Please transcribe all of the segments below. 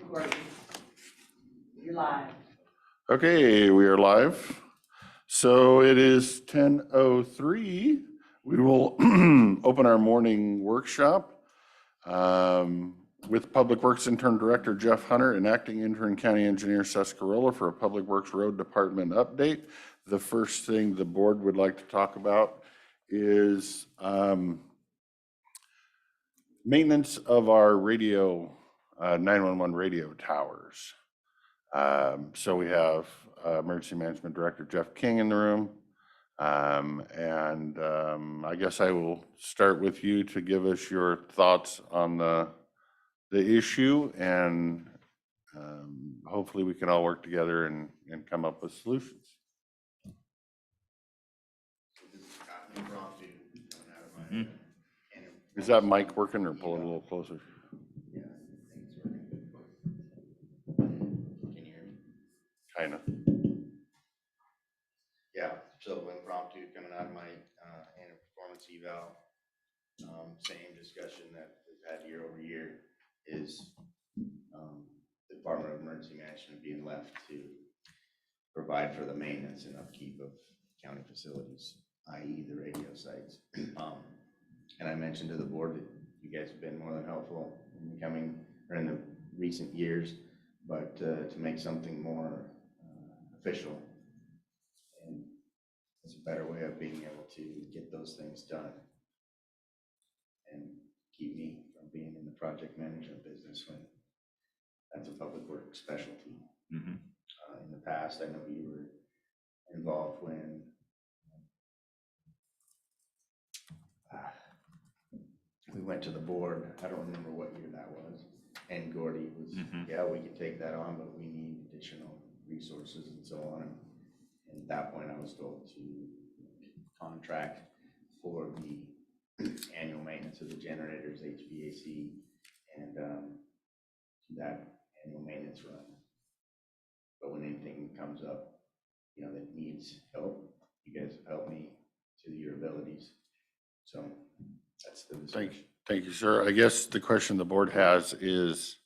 recording. You're live. Okay, we are live. So it is 10:03. We will open our morning workshop with Public Works Intern Director Jeff Hunter and Acting Intern County Engineer Sescarola for a Public Works Road Department update. The first thing the board would like to talk about is maintenance of our radio, 911 radio towers. So we have Emergency Management Director Jeff King in the room. I guess I will start with you to give us your thoughts on the issue, and hopefully we can all work together and come up with solutions. Is that mic working, or pull it a little closer? Kind of. Yeah, so impromptu coming out of my annual performance eval. Same discussion that we've had year over year is the Department of Emergency Management being left to provide for the maintenance and upkeep of county facilities, i.e. the radio sites. And I mentioned to the board that you guys have been more than helpful in the recent years, but to make something more official, and it's a better way of being able to get those things done and keep me from being in the project management business when that's a public works specialty. In the past, I know you were involved when we went to the board. I don't remember what year that was, and Gordy was, yeah, we could take that on, but we need additional resources and so on. And at that point, I was told to contract for the annual maintenance of the generators, HVAC, and that annual maintenance run. But when anything comes up, that needs help, you guys have helped me to your abilities. So that's the discussion. Thank you, sir. I guess the question the board has is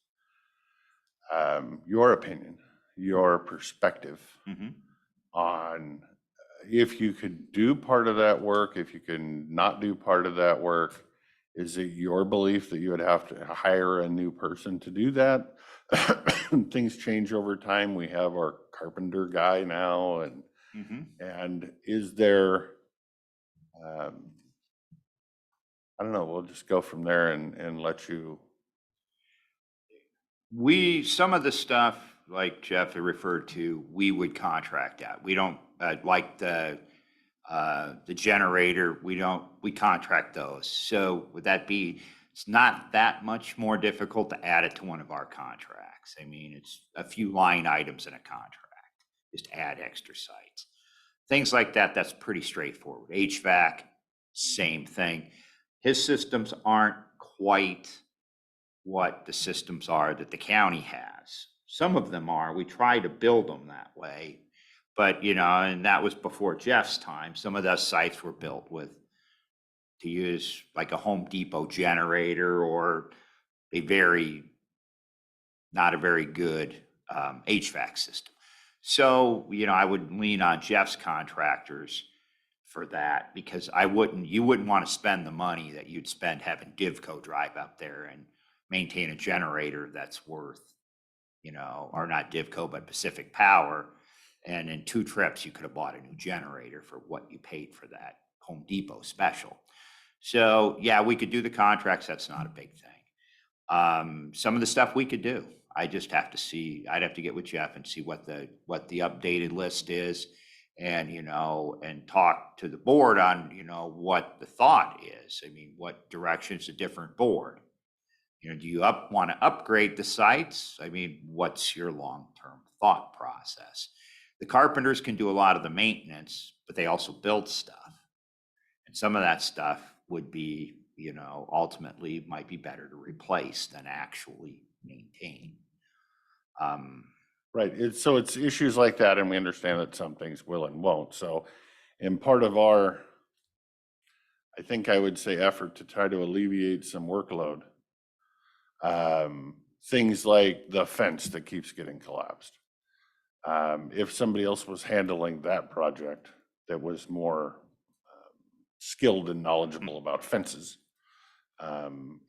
your opinion, your perspective on if you could do part of that work, if you can not do part of that work. Is it your belief that you would have to hire a new person to do that? Things change over time. We have our carpenter guy now, and is there, I don't know, we'll just go from there and let you. Some of the stuff, like Jeff referred to, we would contract out. We don't like the generator. We contract those. So would that be? It's not that much more difficult to add it to one of our contracts. I mean, it's a few line items in a contract. Just add extra sites, things like that. That's pretty straightforward. HVAC, same thing. His systems aren't quite what the systems are that the county has. Some of them are. We try to build them that way, but and that was before Jeff's time. Some of those sites were built to use like a Home Depot generator or not a very good HVAC system. So I would lean on Jeff's contractors for that, because you wouldn't want to spend the money that you'd spend having DivCo drive up there and maintain a generator that's worth, or not DivCo, but Pacific Power. And in 2 trips, you could have bought a new generator for what you paid for that Home Depot special. So yeah, we could do the contracts. That's not a big thing. Some of the stuff we could do, I'd have to get with Jeff and see what the updated list is, and and talk to the board on what the thought is. I mean, what direction's a different board? Do you want to upgrade the sites? I mean, what's your long-term thought process? The carpenters can do a lot of the maintenance, but they also build stuff, and some of that stuff would be ultimately might be better to replace than actually maintain. Right. So it's issues like that, and we understand that some things will and won't. So, in part of our, I think I would say, effort to try to alleviate some workload, things like the fence that keeps getting collapsed. If somebody else was handling that project that was more skilled and knowledgeable about fences,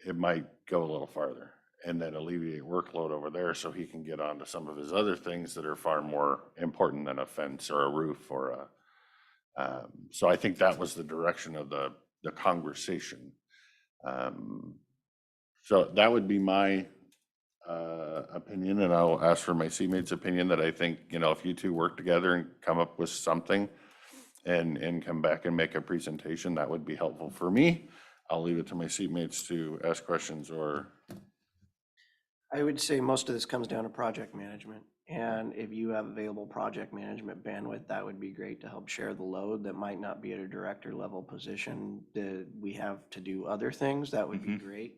it might go a little farther and then alleviate workload over there so he can get onto some of his other things that are far more important than a fence or a roof or a, so I think that was the direction of the conversation. So that would be my opinion, and I'll ask for my seatmate's opinion, that I think, you know, if you two work together and come up with something and come back and make a presentation, that would be helpful for me. I'll leave it to my seatmates to ask questions or. I would say most of this comes down to project management. And if you have available project management bandwidth, that would be great to help share the load that might not be at a director level position that we have to do other things. That would be great.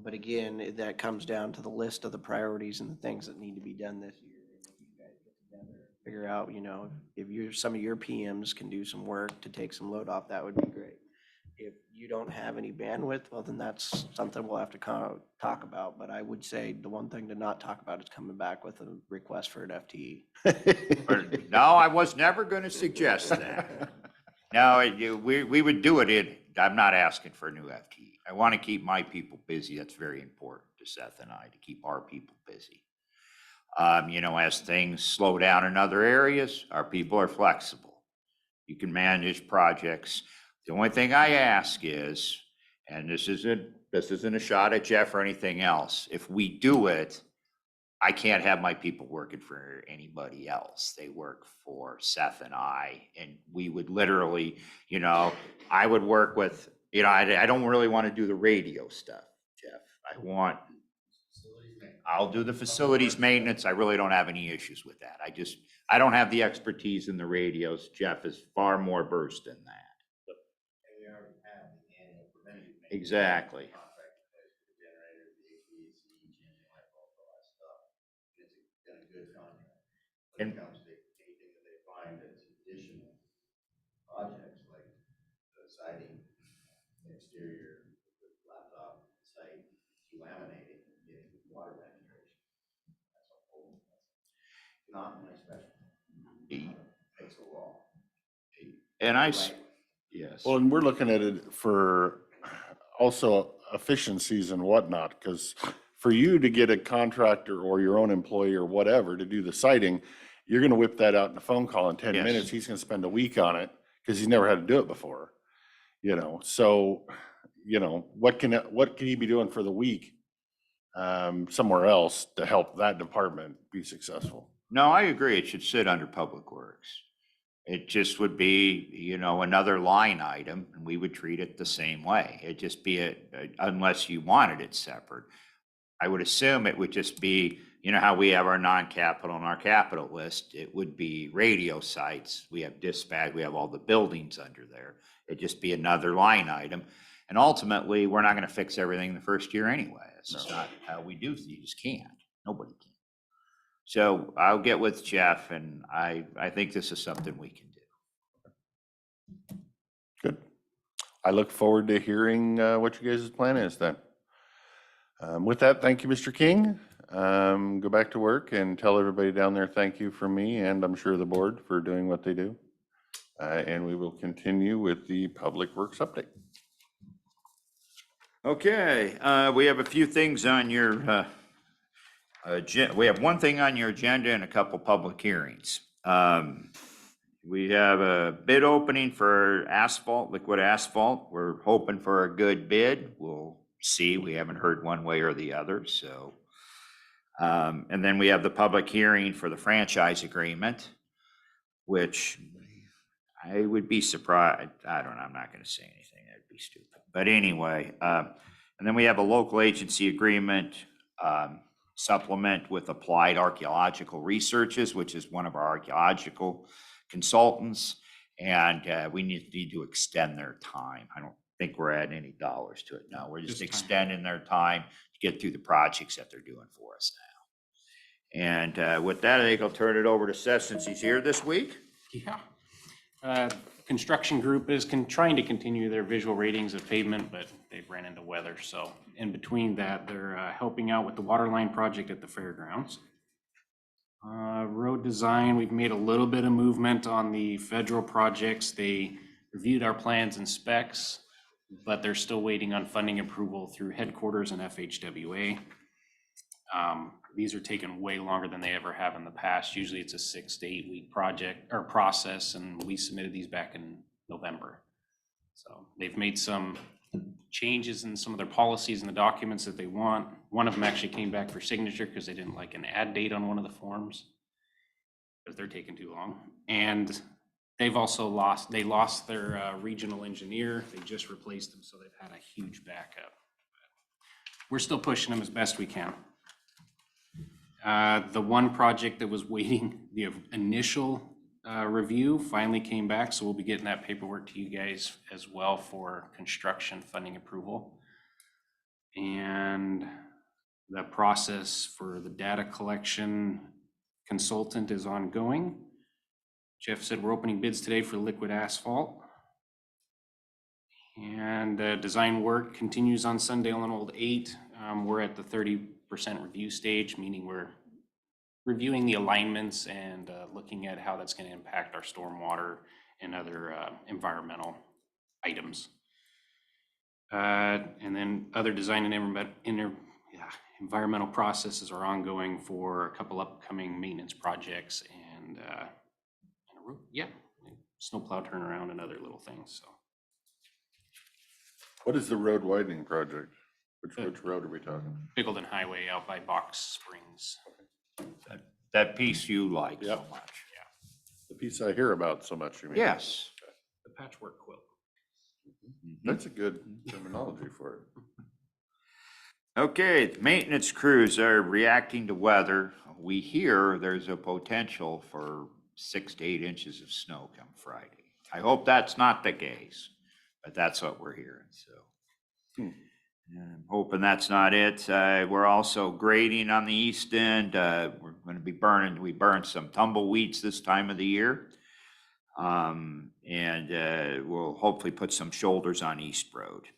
But again, that comes down to the list of the priorities and the things that need to be done this year. And if you guys get together, figure out, you know, if some of your PMs can do some work to take some load off, that would be great. If you don't have any bandwidth, well, then that's something we'll have to talk about. But I would say the one thing to not talk about is coming back with a request for an FTE. No, I was never going to suggest that. No, we would do it. I'm not asking for a new FTE. I want to keep my people busy. That's very important to Seth and I, to keep our people busy. You know, as things slow down in other areas, our people are flexible. You can manage projects. The only thing I ask is, and this isn't a shot at Jeff or anything else, if we do it, I can't have my people working for anybody else. They work for Seth and I, and we would literally, you know, I would work with, you know, I don't really want to do the radio stuff, Jeff. I'll do the facilities maintenance. I really don't have any issues with that. I don't have the expertise in the radios. Jeff is far more versed in that. And we already have the annual preventative maintenance. Exactly. Contract in place for the generators, the HVAC, changing light bulbs, all that stuff. It's been a good contract. When it comes to anything that they find that's additional projects, like the siding, exterior, laptop, site, laminating, getting water penetration. That's not my specialty. Makes a law. And Right. yes. Well, and we're looking at it for also efficiencies and whatnot, because for you to get a contractor or your own employee or whatever to do the siding, you're gonna whip that out in a phone call in 10 Yes. minutes. He's gonna spend a week on it because he's never had to do it before. You know, so, you know, what can he be doing for the week somewhere else to help that department be successful? No, I agree. It should sit under Public Works. It just would be, you know, another line item, and we would treat it the same way. It'd just be unless you wanted it separate. I would assume it would just be, you know, how we have our non-capital and our capital list. It would be radio sites. We have dispatch. We have all the buildings under there. It'd just be another line item. And ultimately, we're not going to fix everything the first year anyway. That's just not how we do. You just can't. Nobody can. So I'll get with Jeff, and I think this is something we can do. Good. I look forward to hearing what you guys' plan is then. With that, thank you, Mr. King. Go back to work and tell everybody down there thank you from me, and I'm sure the board, for doing what they do. And we will continue with the Public Works update. Okay. We have a few things on your we have one thing on your agenda and a couple public hearings. We have a bid opening for asphalt, liquid asphalt. We're hoping for a good bid. We'll see. We haven't heard one way or the other. So, and then we have the public hearing for the franchise agreement, which I would be surprised. I don't know. I'm not going to say anything. That'd be stupid. But anyway, and then we have a local agency agreement supplement with Applied Archaeological Researches, which is one of our archaeological consultants, and we need to extend their time. I don't think we're adding any dollars to it. No, we're just extending their time to get through the projects that they're doing for us now. And with that, I think I'll turn it over to Seth since he's here this week. Yeah. construction group is trying to continue their visual ratings of pavement, but they've ran into weather. So in between that, they're helping out with the water line project at the fairgrounds. Road design, we've made a little bit of movement on the federal projects. They reviewed our plans and specs, but they're still waiting on funding approval through headquarters and FHWA. These are taking way longer than they ever have in the past. Usually it's a 6 to 8 week project or process, and we submitted these back in November. So they've made some changes in some of their policies and the documents that they want. One of them actually came back for signature because they didn't like an add date on one of the forms, because they're taking too long. And they've also lost their regional engineer. They just replaced him, so they've had a huge backup. We're still pushing them as best we can. The one project that was waiting, the initial review finally came back, so we'll be getting that paperwork to you guys as well for construction funding approval. And the process for the data collection consultant is ongoing. Jeff said we're opening bids today for liquid asphalt. And design work continues on Sundale and Old 8. We're at the 30% review stage, meaning we're reviewing the alignments and looking at how that's going to impact our stormwater and other environmental items. And then other design and environmental processes are ongoing for a couple upcoming maintenance projects and snowplow turnaround and other little things. So. What is the road widening project? Which road are we talking? Bickleton Highway out by Box Springs. That piece you like so Yep. much. The piece I hear about so much, you mean? Yes. The patchwork quilt. That's a good terminology for it. Okay, the maintenance crews are reacting to weather. We hear there's a potential for 6 to 8 inches of snow come Friday. I hope that's not the case, but that's what we're hearing, so. I'm hoping that's not it. We're also grading on the east end. We're going to be we burned some tumbleweeds this time of the year. And we'll hopefully put some shoulders on East Road.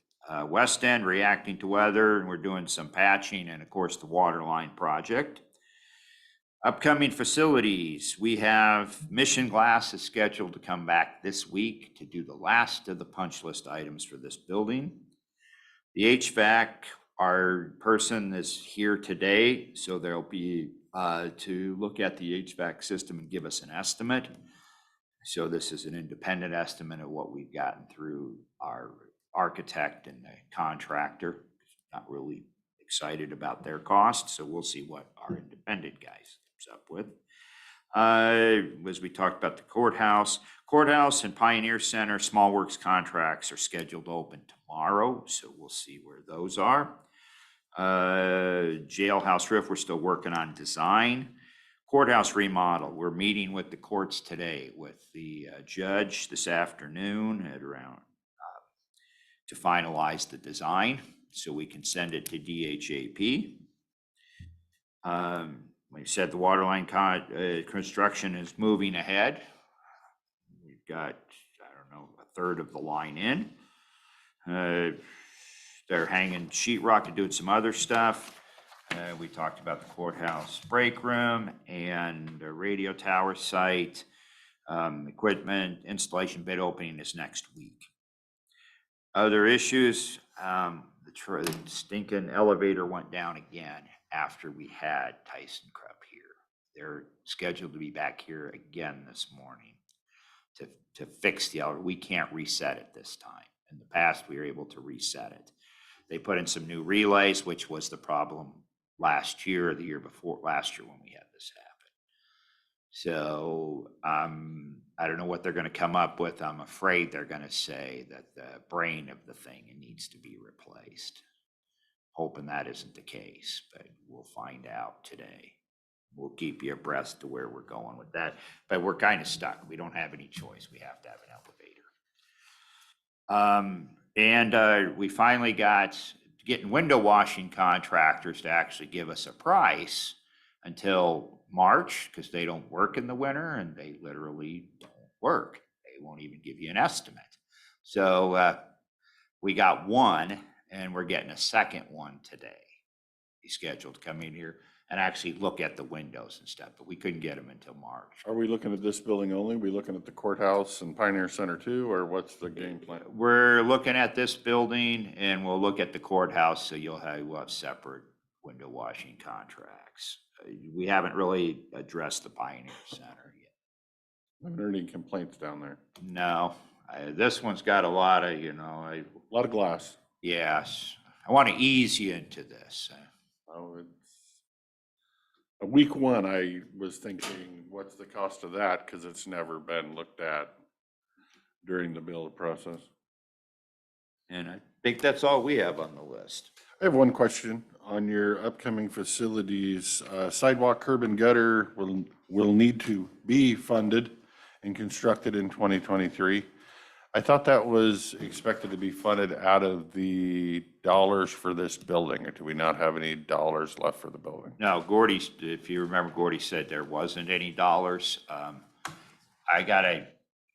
West End reacting to weather, and we're doing some patching and of course the water line project. Upcoming facilities, we have Mission Glass is scheduled to come back this week to do the last of the punch list items for this building. The HVAC, our person is here today, so there'll be to look at the HVAC system and give us an estimate. So this is an independent estimate of what we've gotten through our architect and the contractor. Not really excited about their costs, so we'll see what our independent guys comes up with. As we talked about the courthouse and Pioneer Center small works contracts are scheduled to open tomorrow, so we'll see where those are. Jailhouse roof, we're still working on design. Courthouse remodel, we're meeting with the courts today with the judge this afternoon at around to finalize the design so we can send it to DHAP. We said the water line construction is moving ahead. We've got, I don't know, a third of the line in. They're hanging sheetrock and doing some other stuff. We talked about the courthouse break room and a radio tower site. Equipment installation bid opening is next week. Other issues, the stinking elevator went down again after we had ThyssenKrupp here. They're scheduled to be back here again this morning to fix the elevator. We can't reset it this time. In the past, we were able to reset it. They put in some new relays, which was the problem last year or the year before last year when we had this happen. So I don't know what they're going to come up with. I'm afraid they're going to say that the brain of the thing needs to be replaced. Hoping that isn't the case, but we'll find out today. We'll keep you abreast to where we're going with that. But we're kind of stuck. We don't have any choice. We have to have an elevator. We finally got getting window washing contractors to actually give us a price until March, because they don't work in the winter and they literally don't work. They won't even give you an estimate. So we got one, and we're getting a second one today. He's scheduled to come in here and actually look at the windows and stuff, but we couldn't get him until March. Are we looking at this building only? We looking at the courthouse and Pioneer Center too, or what's the game plan? We're looking at this building, and we'll look at the courthouse, so we'll have separate window washing contracts. We haven't really addressed the Pioneer Center yet. I haven't heard any complaints down there. No, this one's got a lot of, A lot of glass. yes, I want to ease you into this. Oh, it's a week one, I was thinking, what's the cost of that? Because it's never been looked at during the build process. And I think that's all we have on the list. I have one question on your upcoming facilities. Sidewalk, curb and gutter will need to be funded and constructed in 2023. I thought that was expected to be funded out of the dollars for this building, or do we not have any dollars left for the building? No, Gordy, if you remember, Gordy said there wasn't any dollars. I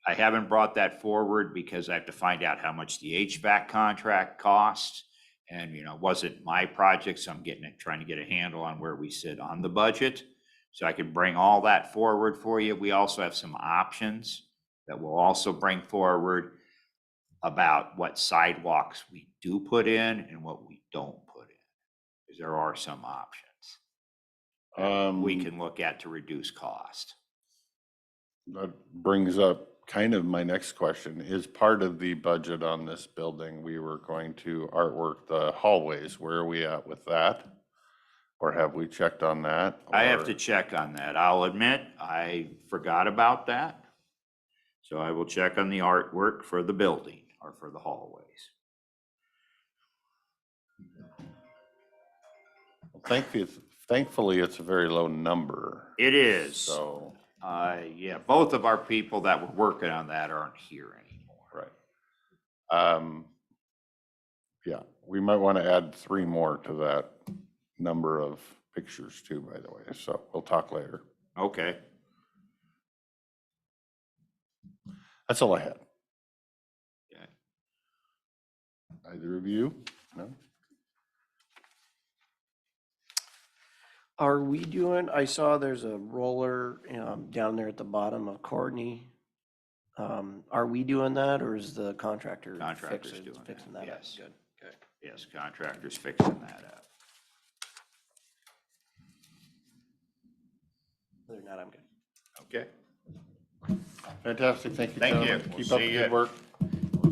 haven't brought that forward because I have to find out how much the HVAC contract costs. And, it wasn't my project, so I'm trying to get a handle on where we sit on the budget. So I can bring all that forward for you. We also have some options that we'll also bring forward about what sidewalks we do put in and what we don't put in. Because there are some options we can look at to reduce cost. That brings up kind of my next question. Is part of the budget on this building, we were going to artwork the hallways. Where are we at with that? Or have we checked on that? I have Or- to check on that. I'll admit, I forgot about that. So I will check on the artwork for the building or for the hallways. Thankfully, it's a very low number. It is. So, Yeah, both of our people that were working on that aren't here anymore. right. Yeah, we might want to add 3 more to that number of pictures too, by the way. So we'll talk later. Okay. That's all I had. Yeah. Either of you? No? Are we doing, I saw there's a roller down there at the bottom of Courtney. Are we doing that, or is the contractor Contractor's fixing doing that, that? yes. Good, okay. Yes, contractor's fixing that up. Other than that, I'm good. Okay. Fantastic. Thank you, Thank you. gentlemen. We'll Keep up see the you. good work.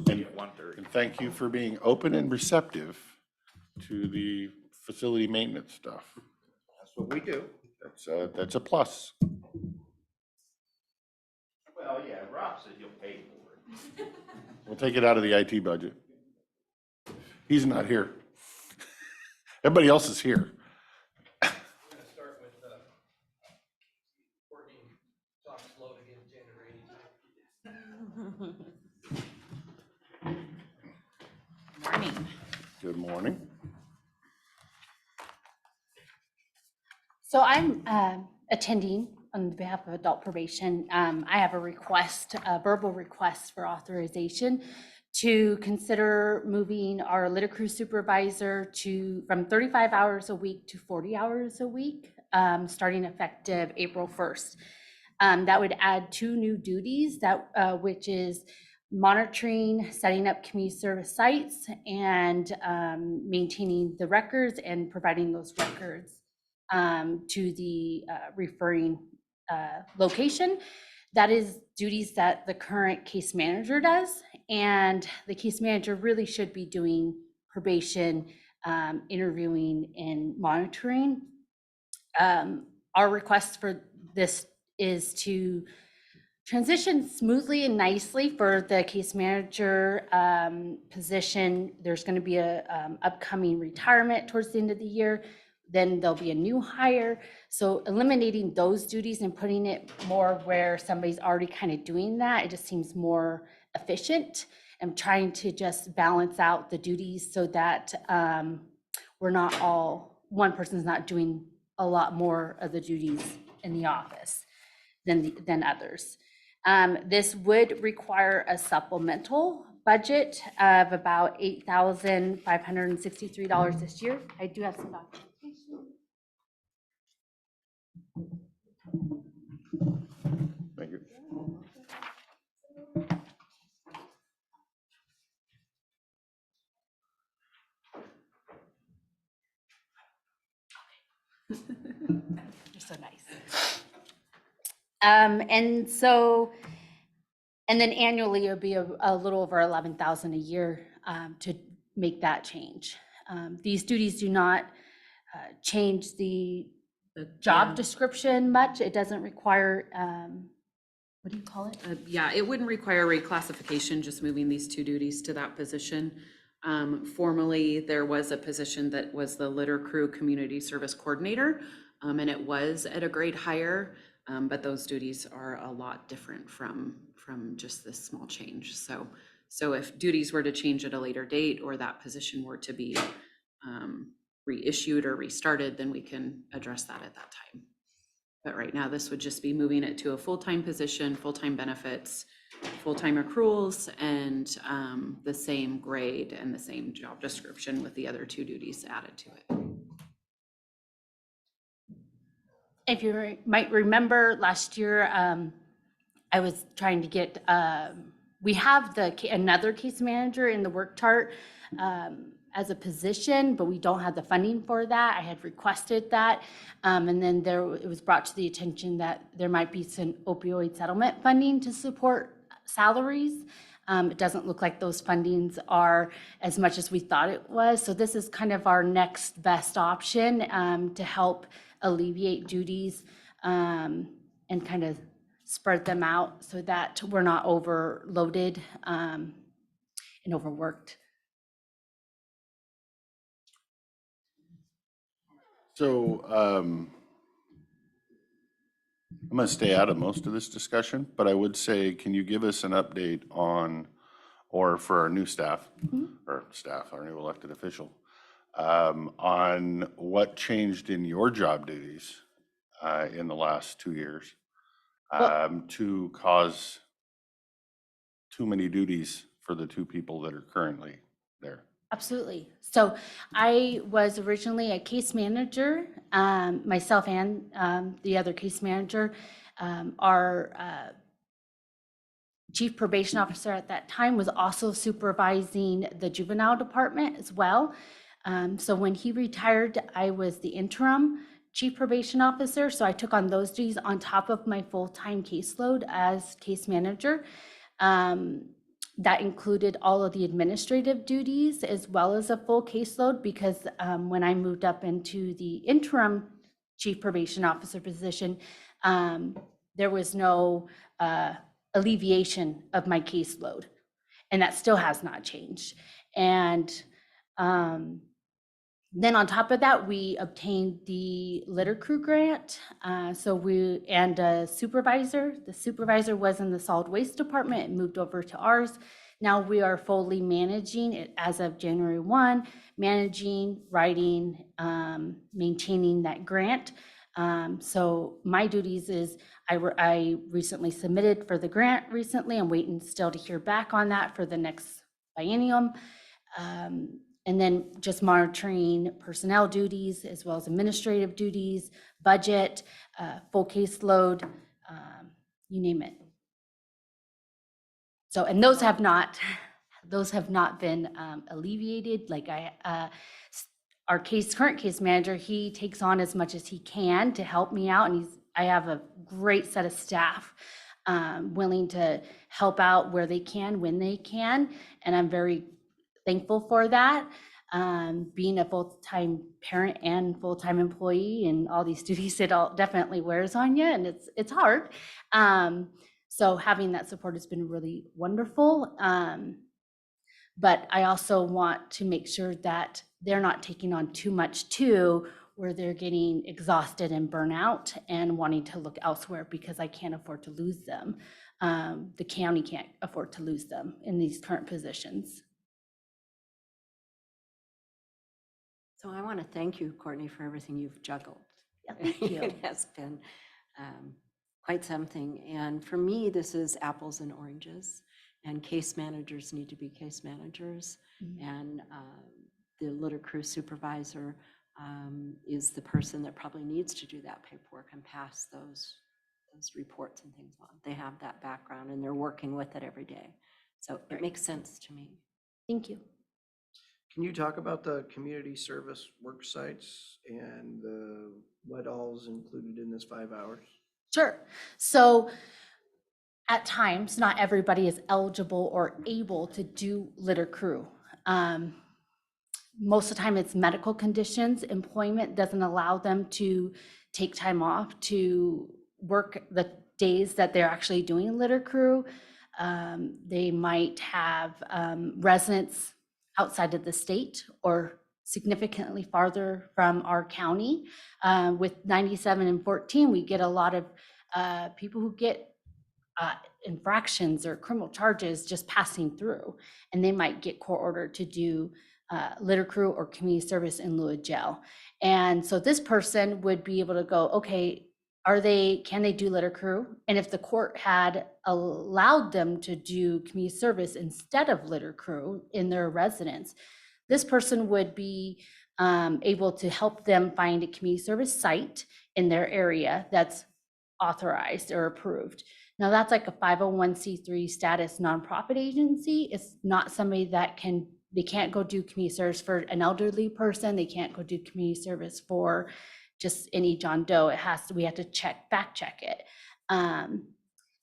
See you at 1:30. And thank you for being open and receptive to the facility maintenance stuff. That's what we do. That's a plus. Well, yeah, Rob said you'll pay for it. We'll take it out of the IT budget. He's not here. Everybody else is here. We're gonna start with Courtney, talk slow to get generated. Morning. Good morning. So I'm attending on behalf of adult probation. I have a request, a verbal request for authorization to consider moving our litter crew supervisor from 35 hours a week to 40 hours a week, starting effective April 1st. That would add 2 new duties, which is monitoring, setting up community service sites, and maintaining the records and providing those records to the referring location. That is duties that the current case manager does, and the case manager really should be doing probation, interviewing, and monitoring. Our request for this is to transition smoothly and nicely for the case manager position. There's going to be a upcoming retirement towards the end of the year. Then there'll be a new hire. So eliminating those duties and putting it more where somebody's already kind of doing that, it just seems more efficient. I'm trying to just balance out the duties so that we're not one person's not doing a lot more of the duties in the office than others. This would require a supplemental budget of about $8,563 this year. I do have some documentation. Thank you. You're so nice. And then annually, it'll be a little over 11,000 a year to make that change. These duties do not change the job description much. It doesn't require, what do you call it? Yeah, it wouldn't require reclassification, just moving these two duties to that position. Formerly, there was a position that was the litter crew community service coordinator, and it was at a grade higher, but those duties are a lot different from just this small change. So if duties were to change at a later date, or that position were to be reissued or restarted, then we can address that at that time. But right now, this would just be moving it to a full-time position, full-time benefits, full-time accruals, and the same grade and the same job description with the other two duties added to it. If you might remember last year, I was trying to get, we have another case manager in the work chart as a position, but we don't have the funding for that. I had requested that. And then it was brought to the attention that there might be some opioid settlement funding to support salaries. It doesn't look like those fundings are as much as we thought it was. So this is kind of our next best option to help alleviate duties and kind of spread them out so that we're not overloaded and overworked. So I'm going to stay out of most of this discussion, but I would say, can you give us an update on, or for our new staff, or staff, our new elected official, on what changed in your job duties in the last 2 years to cause too many duties for the two people that are currently there? Absolutely. So I was originally a case manager, myself and the other case manager. Our chief probation officer at that time was also supervising the juvenile department as well. So when he retired, I was the interim chief probation officer. So I took on those duties on top of my full-time caseload as case manager. That included all of the administrative duties as well as a full caseload, because when I moved up into the interim chief probation officer position, there was no alleviation of my caseload, and that still has not changed. And then on top of that, we obtained the litter crew grant. And a supervisor. The supervisor was in the solid waste department. It moved over to ours. Now we are fully managing it as of January 1, managing, writing, maintaining that grant. So my duties is I recently submitted for the grant recently. I'm waiting still to hear back on that for the next biennium. And then just monitoring personnel duties as well as administrative duties, budget, full caseload, you name it. So, and those have not been alleviated. Like our current case manager, he takes on as much as he can to help me out, and I have a great set of staff willing to help out where they can, when they can, and I'm very thankful for that. Being a full-time parent and full-time employee and all these duties, it all definitely wears on you, and it's hard. So having that support has been really wonderful. But I also want to make sure that they're not taking on too much too, where they're getting exhausted and burnout and wanting to look elsewhere, because I can't afford to lose them. The county can't afford to lose them in these current positions. So I want to thank you, Courtney, for everything you've juggled. Yeah, thank you. It has been quite something. And for me, this is apples and oranges. And case managers need to be case managers. And the litter crew supervisor is the person that probably needs to do that paperwork and pass those reports and things on. They have that background and they're working with it every day. So it makes sense to me. Thank you. Can you talk about the community service work sites and what all is included in this 5 hours? Sure. So at times, not everybody is eligible or able to do litter crew. Most of the time it's medical conditions. Employment doesn't allow them to take time off to work the days that they're actually doing litter crew. They might have residents outside of the state or significantly farther from our county. With 97 and 14, we get a lot of people who get infractions or criminal charges just passing through, and they might get court ordered to do litter crew or community service in lieu of jail. And so this person would be able to go, okay, can they do litter crew? And if the court had allowed them to do community service instead of litter crew in their residence, this person would be able to help them find a community service site in their area that's authorized or approved. Now that's like a 501c3 status nonprofit agency. It's not somebody that they can't go do community service for an elderly person. They can't go do community service for just any John Doe. We have to fact check it. And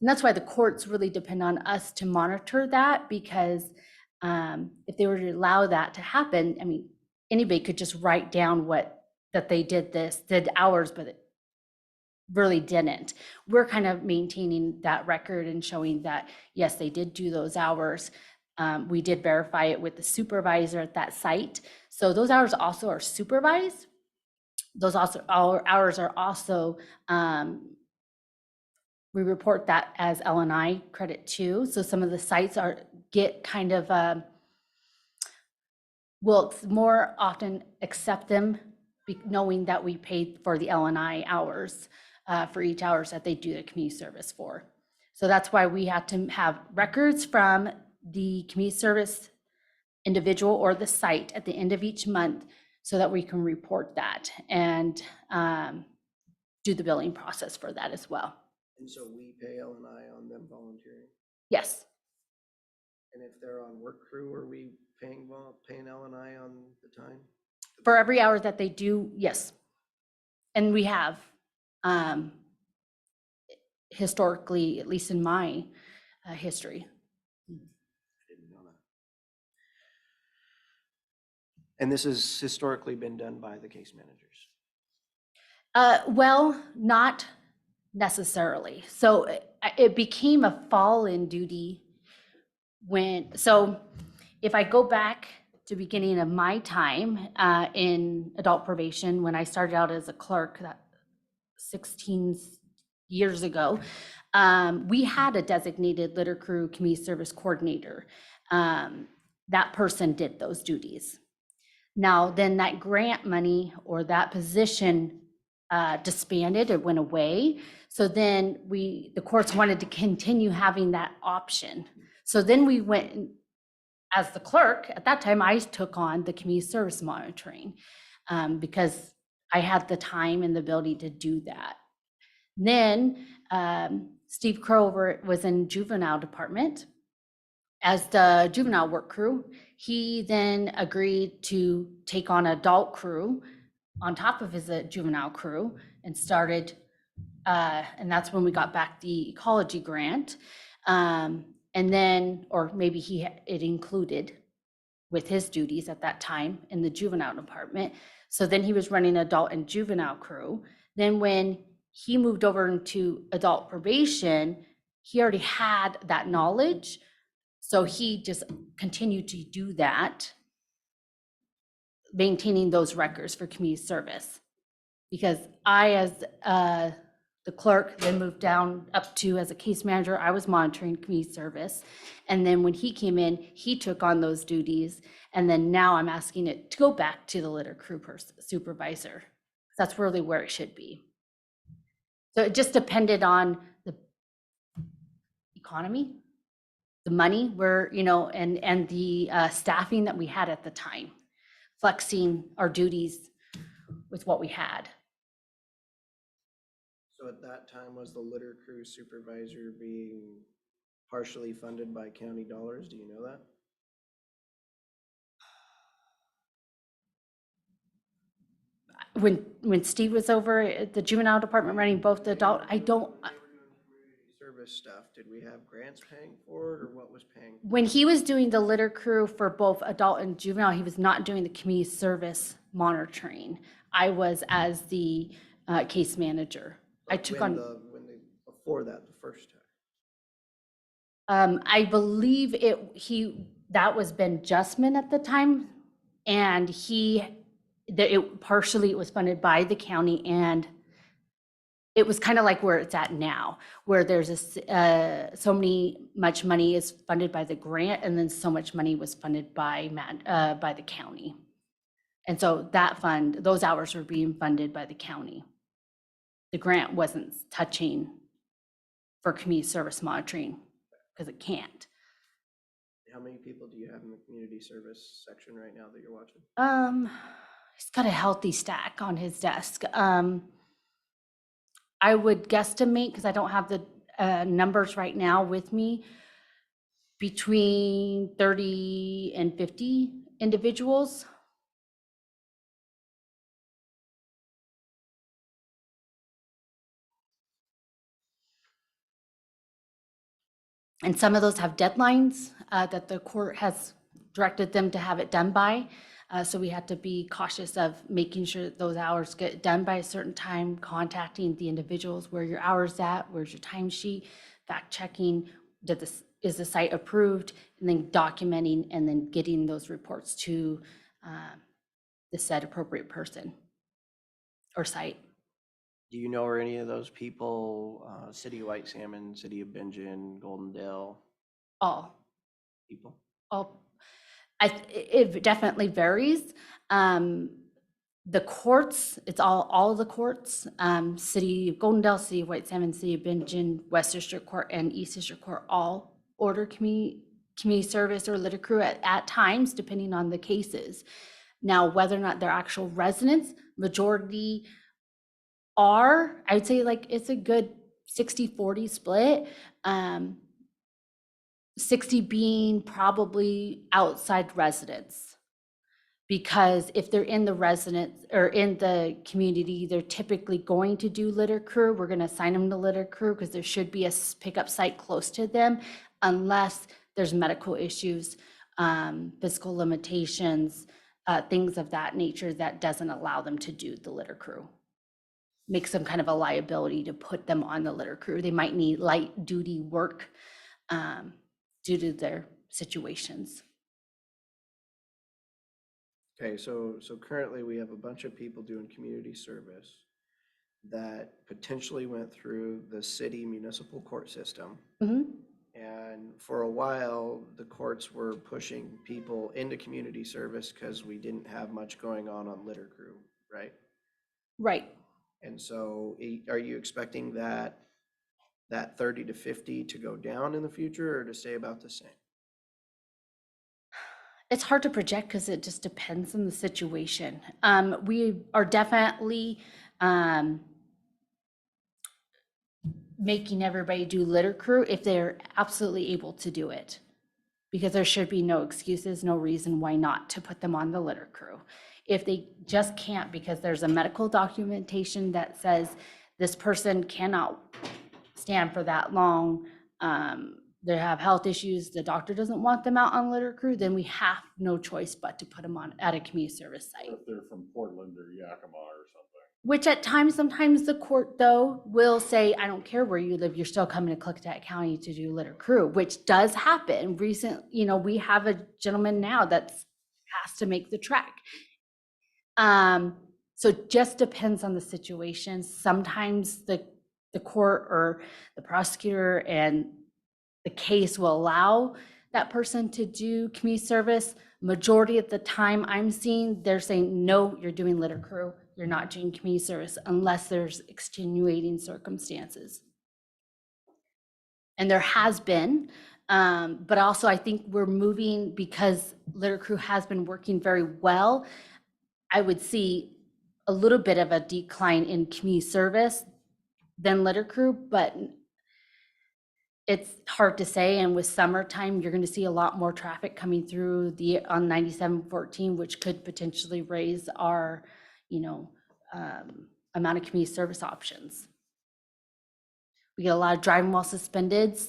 that's why the courts really depend on us to monitor that, because if they were to allow that to happen, I mean, anybody could just write down that they did hours, but it really didn't. We're kind of maintaining that record and showing that, yes, they did do those hours. We did verify it with the supervisor at that site. So those hours also are supervised. Those hours are also, we report that as L&I credit too. So some of the sites get kind of, will more often accept them knowing that we paid for the L&I hours for each hours that they do the community service for. So that's why we have to have records from the community service individual or the site at the end of each month so that we can report that and do the billing process for that as well. And so we pay L&I on them volunteering? Yes. And if they're on work crew, are we paying L&I on the time? For every hour that they do, yes. And we have historically, at least in my history. I didn't know that. And this has historically been done by the case managers? Well, not necessarily. So it became a fall-in duty so if I go back to beginning of my time in adult probation, when I started out as a clerk 16 years ago, we had a designated litter crew community service coordinator. That person did those duties. Now, then that grant money or that position disbanded, it went away. So then the courts wanted to continue having that option. So then we went, as the clerk, at that time, I took on the community service monitoring because I had the time and the ability to do that. Then Steve Crow was in juvenile department as the juvenile work crew. He then agreed to take on adult crew on top of his juvenile crew and started, and that's when we got back the ecology grant. And then, or maybe it included with his duties at that time in the juvenile department. So then he was running adult and juvenile crew. Then when he moved over into adult probation, he already had that knowledge. So he just continued to do that, maintaining those records for community service. Because I, as the clerk, then moved down up to as a case manager, I was monitoring community service. And then when he came in, he took on those duties. And then now I'm asking it to go back to the litter crew supervisor. That's really where it should be. So it just depended on economy, the money where, you know, and the staffing that we had at the time, flexing our duties with what we had. So at that time, was the litter crew supervisor being partially funded by county dollars? Do you know that? When Steve was over at the juvenile department running both the adult, I don't, When they were doing community service stuff, did we have grants paying for it, or what was paying? when he was doing the litter crew for both adult and juvenile, he was not doing the community service monitoring. I was as the case manager. I took on, Before that, the first time. I believe that was Ben Justman at the time. And partially it was funded by the county, and it was kind of like where it's at now, where there's much money is funded by the grant, and then so much money was funded by the county. And so that fund, those hours were being funded by the county. The grant wasn't touching for community service monitoring because it can't. How many people do you have in the community service section right now that you're watching? He's got a healthy stack on his desk. I would guesstimate, because I don't have the numbers right now with me, between 30 and 50 individuals. And some of those have deadlines that the court has directed them to have it done by. So we have to be cautious of making sure that those hours get done by a certain time, contacting the individuals, where your hours at, where's your timesheet, fact checking, is the site approved, and then documenting and then getting those reports to the said appropriate person or site. Do you know, are any of those people, City of White Salmon, City of Bingen, Goldendale All. people? It definitely varies. The courts, it's all the courts, City of Goldendale, City of White Salmon, City of Bingen, West District Court, and East District Court all order community service or litter crew at times, depending on the cases. Now, whether or not they're actual residents, majority are, I would say, like, it's a good 60-40 split. 60 being probably outside residents. Because if they're in the residence or in the community, they're typically going to do litter crew. We're gonna assign them to litter crew because there should be a pickup site close to them, unless there's medical issues, physical limitations, things of that nature that doesn't allow them to do the litter crew. Makes them kind of a liability to put them on the litter crew. They might need light duty work due to their situations. Okay, so currently we have a bunch of people doing community service that potentially went through the city municipal court system. Mm-hmm. And for a while, the courts were pushing people into community service because we didn't have much going on litter crew, right? Right. And so are you expecting that 30 to 50 to go down in the future, or to stay about the same? It's hard to project because it just depends on the situation. We are definitely making everybody do litter crew if they're absolutely able to do it, because there should be no excuses, no reason why not to put them on the litter crew. If they just can't because there's a medical documentation that says this person cannot stand for that long, they have health issues, the doctor doesn't want them out on litter crew, then we have no choice but to put them on at a community service site. If they're from Portland or Yakima or something. Which at times, sometimes the court though will say, I don't care where you live, you're still coming to Klickitat County to do litter crew, which does happen. We have a gentleman now that has to make the trek. So it just depends on the situation. Sometimes the court or the prosecutor and the case will allow that person to do community service. Majority of the time I'm seeing, they're saying, no, you're doing litter crew. You're not doing community service unless there's extenuating circumstances. And there has been, but also I think we're moving because litter crew has been working very well. I would see a little bit of a decline in community service than litter crew, but it's hard to say. And with summertime, you're going to see a lot more traffic coming through on 9714, which could potentially raise our, amount of community service options. We get a lot of driving while suspended.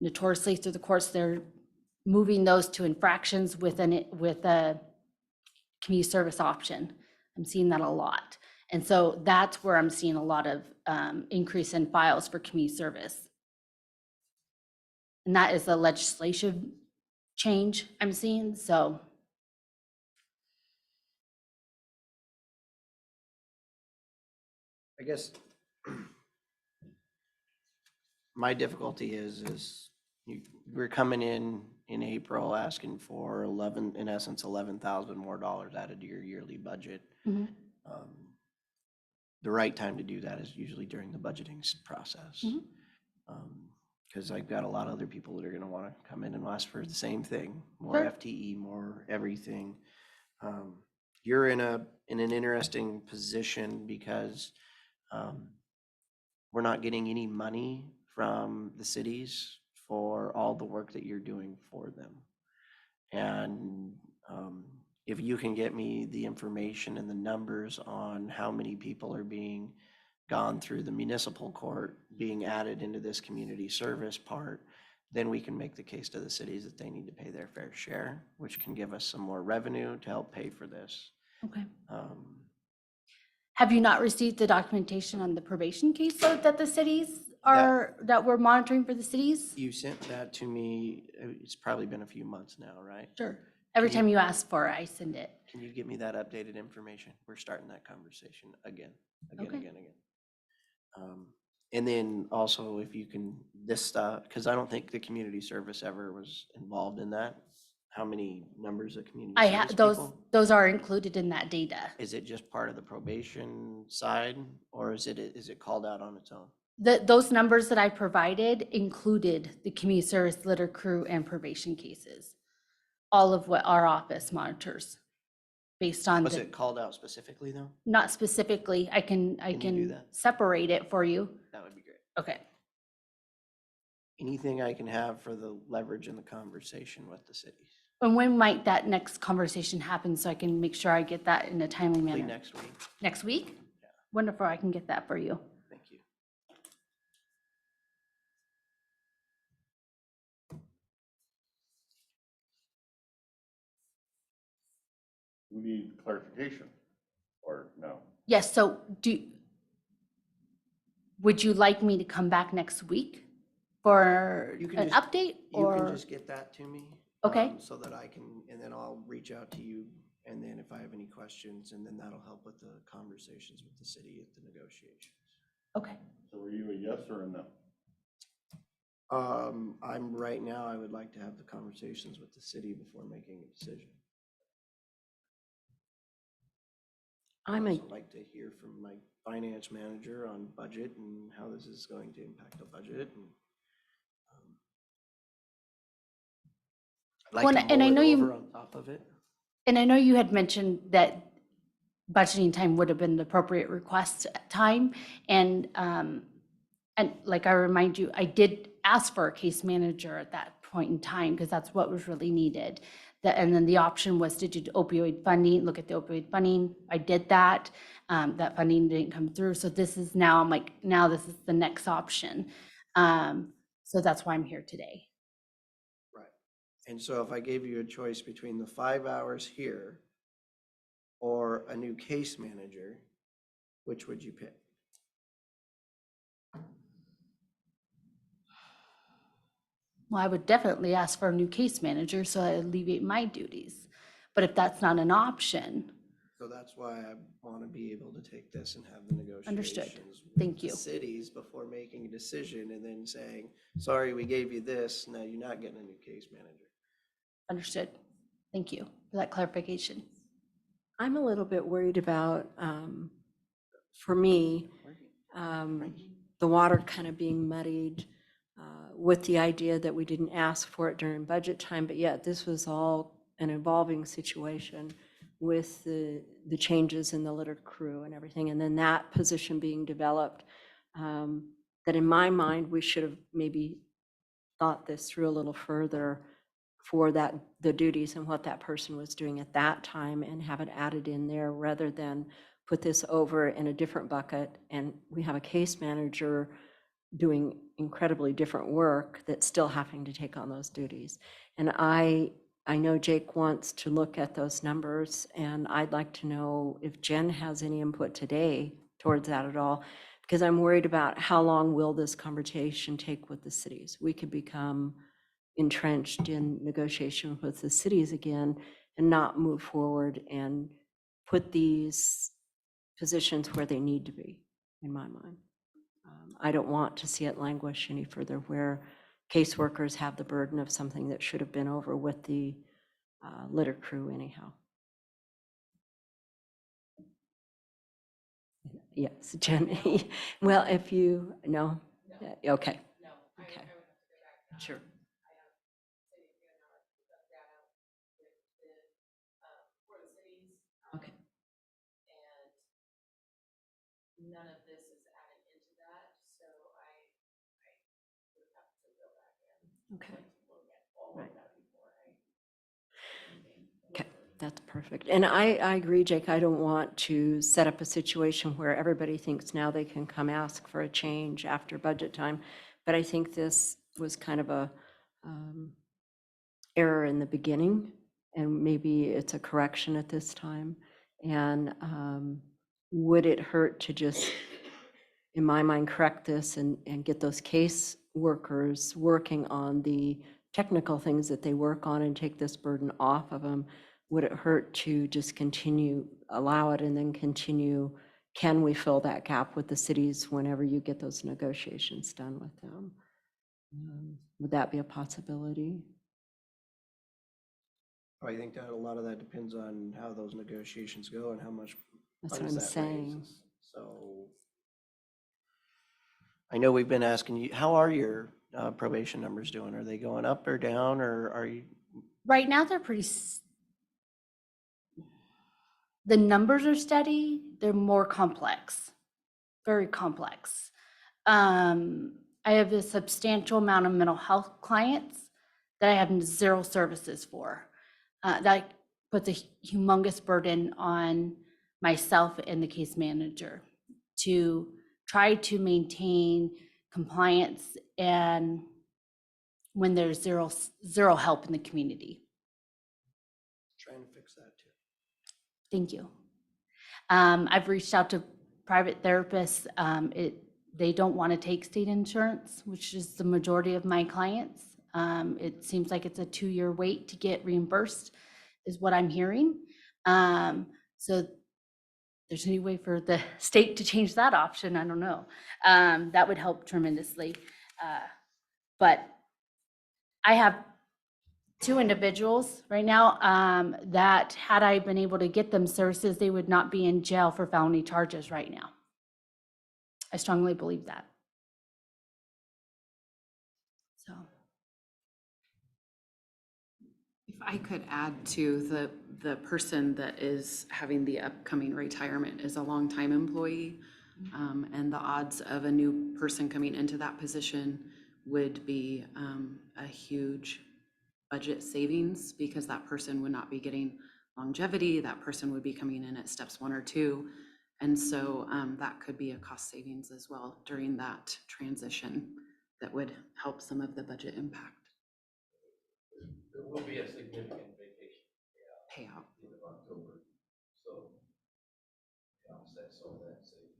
Notoriously through the courts, they're moving those to infractions with a community service option. I'm seeing that a lot. And so that's where I'm seeing a lot of increase in files for community service. And that is a legislation change I'm seeing, so. I guess my difficulty is we're coming in April asking for $11,000 more added to your yearly budget. Mhm. The right time to do that is usually during the budgeting process. Mhm. Because I've got a lot of other people that are gonna wanna come in and ask for the same thing, more Sure. FTE, more everything. You're in an interesting position because we're not getting any money from the cities for all the work that you're doing for them. And if you can get me the information and the numbers on how many people are being gone through the municipal court, being added into this community service part, then we can make the case to the cities that they need to pay their fair share, which can give us some more revenue to help pay for this. Okay. Have you not received the documentation on the probation caseload that the cities that we're monitoring for the cities? You sent that to me, it's probably been a few months now, right? Sure. Every Can you- time you ask for it, I send it. Can you get me that updated information? We're starting that conversation again. Okay. And then also if you can, this stuff, because I don't think the community service ever was involved in that. How many numbers of community I service have, people? those are included in that data. Is it just part of the probation side or is it called out on its own? Those numbers that I provided included the community service, litter crew, and probation cases. All of what our office monitors based on Was it called out specifically though? not specifically, I Can you do can that? separate it for you. That would be great. Okay. Anything I can have for the leverage in the conversation with the cities? And when might that next conversation happen so I can make sure I get that in a timely Hopefully manner? next week. Next week? Yeah. Wonderful, I can get that for you. Thank you. We need clarification, or no? Yes, so would you like me to come back next week for You can an just- update You can or? just get that to me. Okay. So that I can, and then I'll reach out to you, and then if I have any questions, and then that'll help with the conversations with the city at the negotiations. Okay, So are you a yes or a no? I'm right now, I would like to have the conversations with the city before making a decision. I'm I'd a, also like to hear from my finance manager on budget and how this is going to impact the budget and. I'd like Well, to and I mull it know you- over on top of it. and I know you had mentioned that budgeting time would have been the appropriate request time. And like I remind you, I did ask for a case manager at that point in time because that's what was really needed. And then the option was to do opioid funding, look at the opioid funding. I did that. That funding didn't come through. So this is now, I'm like, now this is the next option. So that's why I'm here today. Right. And so if I gave you a choice between the 5 hours here or a new case manager, which would you pick? Well, I would definitely ask for a new case manager so I alleviate my duties. But if that's not an option, So that's why I want to be able to take this and have the negotiations. Understood. with Thank the you. Cities before making a decision and then saying, sorry, we gave you this, now you're not getting a new case manager. understood. Thank you for that clarification. I'm a little bit worried about, for me, the water kind of being muddied with the idea that we didn't ask for it during budget time, but yet this was all an evolving situation with the changes in the litter crew and everything, and then that position being developed, that in my mind, we should have maybe thought this through a little further for that, the duties and what that person was doing at that time, and have it added in there rather than put this over in a different bucket. And we have a case manager doing incredibly different work that's still having to take on those duties. And I know Jake wants to look at those numbers, and I'd like to know if Jen has any input today towards that at all, because I'm worried about how long will this conversation take with the cities. We could become entrenched in negotiation with the cities again and not move forward and put these positions where they need to be, in my mind. I don't want to see it languish any further where caseworkers have the burden of something that should have been over with the litter crew anyhow. Yes, Jen. Well, if you, no? Yeah, okay. Okay. Sure. Okay. None of this is added into that, so I would have to go back in. Okay. Look at all of Right. that before I. Okay, that's perfect. And I agree, Jake. I don't want to set up a situation where everybody thinks now they can come ask for a change after budget time. But I think this was kind of a error in the beginning, and maybe it's a correction at this time. And would it hurt to just, in my mind, correct this and get those case workers working on the technical things that they work on and take this burden off of them? Would it hurt to just continue, allow it, and then continue? Can we fill that gap with the cities whenever you get those negotiations done with them? Would that be a possibility? I think that a lot of that depends on how those negotiations go and how much That's what funds I'm that saying. raises. So I know we've been asking you, how are your probation numbers doing? Are they going up or down, or are you? Right now, they're the numbers are steady. They're more complex, very complex. I have a substantial amount of mental health clients that I have zero services for. That puts a humongous burden on myself and the case manager to try to maintain compliance and when there's zero help in the community. Trying to fix that too. Thank you. I've reached out to private therapists. They don't want to take state insurance, which is the majority of my clients. It seems like it's a 2-year wait to get reimbursed, is what I'm hearing. So there's any way for the state to change that option, I don't know. That would help tremendously. But I have 2 individuals right now that had I been able to get them services, they would not be in jail for felony charges right now. I strongly believe that. So. If I could add to the person that is having the upcoming retirement is a longtime employee, and the odds of a new person coming into that position would be a huge budget savings, because that person would not be getting longevity. That person would be coming in at steps 1 or 2. And so that could be a cost savings as well during that transition that would help some of the budget impact. There will be a significant vacation Payout. in October, so offset some of that savings.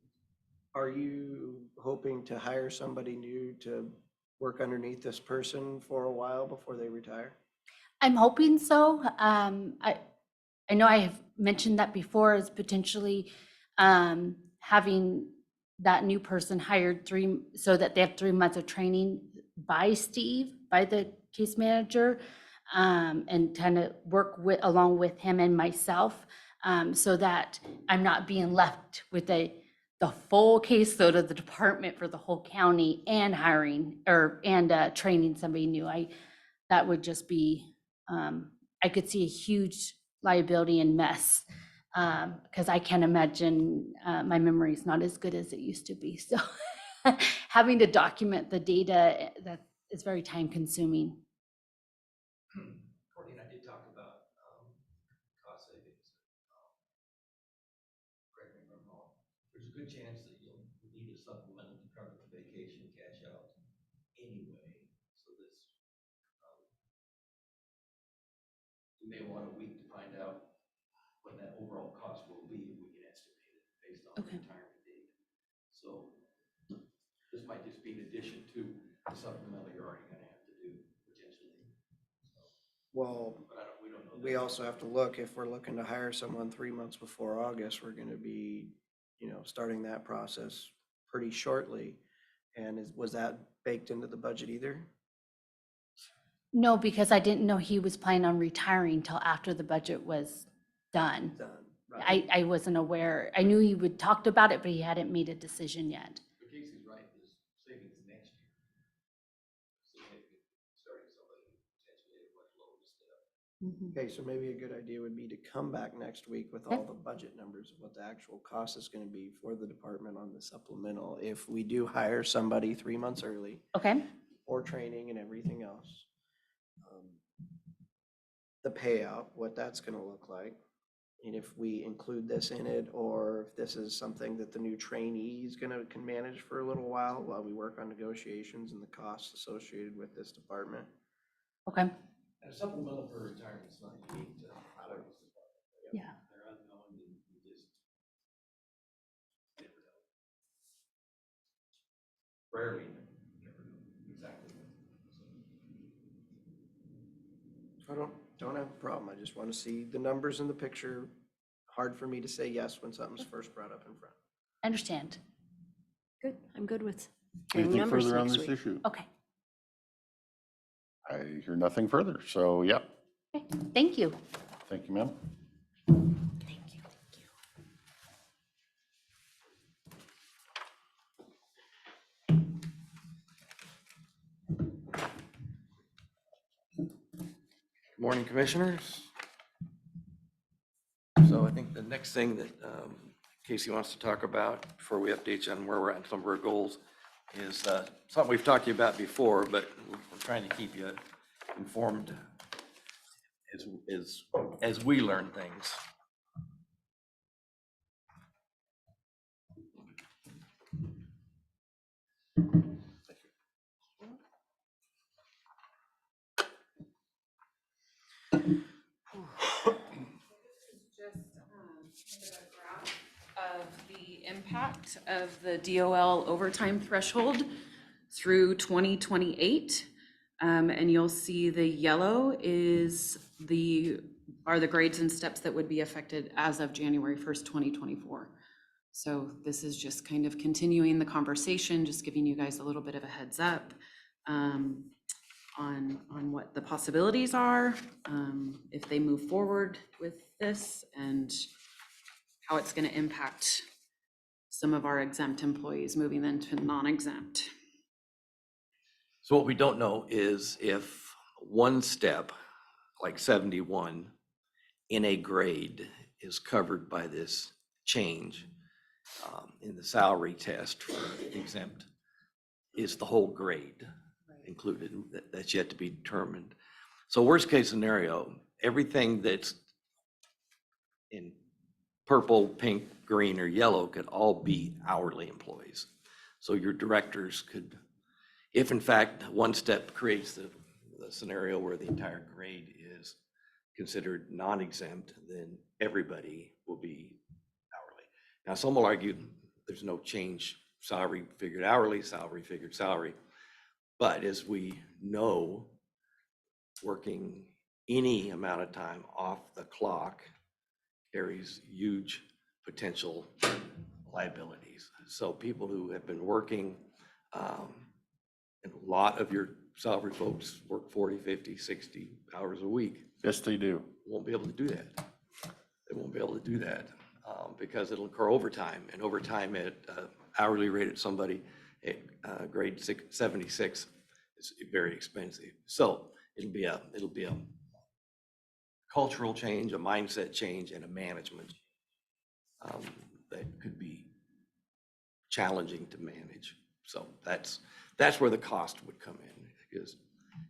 Are you hoping to hire somebody new to work underneath this person for a while before they retire? I'm hoping so. I know I have mentioned that before as potentially having that new person hired so that they have 3 months of training by Steve, by the case manager, and kind of work along with him and myself, so that I'm not being left with a the full caseload of the department for the whole county and hiring and training somebody new. That would just be, I could see a huge liability and mess. Because I can't imagine, my memory is not as good as it used to be. So having to document the data, that is very time consuming. Courtney and I did talk about cost savings. Correct me if I'm wrong. There's a good chance that you'll need a supplemental to cover the vacation cash out anyway. So this, you may want a week to find out what that overall cost will be, if we can estimate it based on the Okay. retirement date. So this might just be in addition to the supplemental you're already gonna have to do potentially. Well, But we don't know. we also have to look, if we're looking to hire someone 3 months before August, we're gonna be, starting that process pretty shortly. And was that baked into the budget either? No, because I didn't know he was planning on retiring till after the budget was done. Done. Right. I wasn't aware. I knew he would talked about it, but he hadn't made a decision yet. But Casey's right, there's savings next year. Significant, starting somebody potentially at a much lower step. Okay, so maybe a good idea would be to come back next week with all the budget numbers of what the actual cost is gonna be for the department on the supplemental. If we do hire somebody 3 months early Okay, for training and everything else. The payout, what that's gonna look like. And if we include this in it, or if this is something that the new trainee is can manage for a little while we work on negotiations and the costs associated with this department. okay, And a supplemental for retirement is not unique to highways department. yeah. They're unknown and you just never know. Rarely never know exactly. I don't have a problem. I just want to see the numbers in the picture. Hard for me to say yes when something's first brought up in front. I understand. Good, I'm good with hearing Anything numbers further on next this week. issue? Okay, I hear nothing further. So, yeah, okay, thank you. thank you, ma'am. Thank you. Good morning, commissioners. So I think the next thing that Casey wants to talk about before we update you on where we're at in some of our goals is something we've talked to you about before, but we're trying to keep you informed as we learn things. Just kind of a graph of the impact of the DOL overtime threshold through 2028. And you'll see the yellow are the grades and steps that would be affected as of January 1st, 2024. So this is just kind of continuing the conversation, just giving you guys a little bit of a heads up on what the possibilities are, if they move forward with this, and how it's going to impact some of our exempt employees moving into non-exempt. So what we don't know is if one step, like 71, in a grade is covered by this change in the salary test for exempt, is the whole grade included? That's yet to be determined. So worst case scenario, everything that's in purple, pink, green, or yellow could all be hourly employees. So your directors could, if in fact one step creates the scenario where the entire grade is considered non-exempt, then everybody will be hourly. Now, some will argue there's no change, salary figured hourly, salary figured salary. But as we know, working any amount of time off the clock carries huge potential liabilities. So people who have been working, and a lot of your salary folks work 40, 50, 60 hours a week. Yes, they do. Won't be able to do that. They won't be able to do that. because it'll occur overtime, and overtime at hourly rate at somebody at grade 76 is very expensive. So it'll be a cultural change, a mindset change, and a management that could be challenging to manage. So that's where the cost would come in, because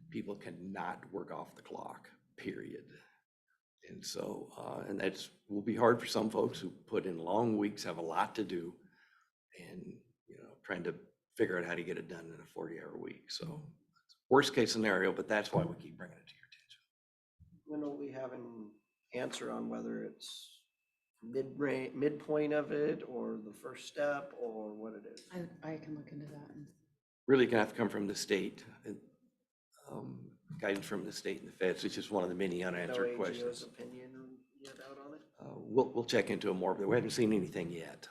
people cannot work off the clock, period. And so, and that's, will be hard for some folks who put in long weeks, have a lot to do, and, you know, trying to figure out how to get it done in a 40-hour week. So worst case scenario, but that's why we keep bringing it to your attention. When will we have an answer on whether it's midpoint of it or the first step or what it is? I can look into that. Really gonna have to come from the state, guidance from the state and the feds, which is one of the many unanswered No questions. AGO's opinion yet out on it? We'll check into it more, but we haven't seen anything yet.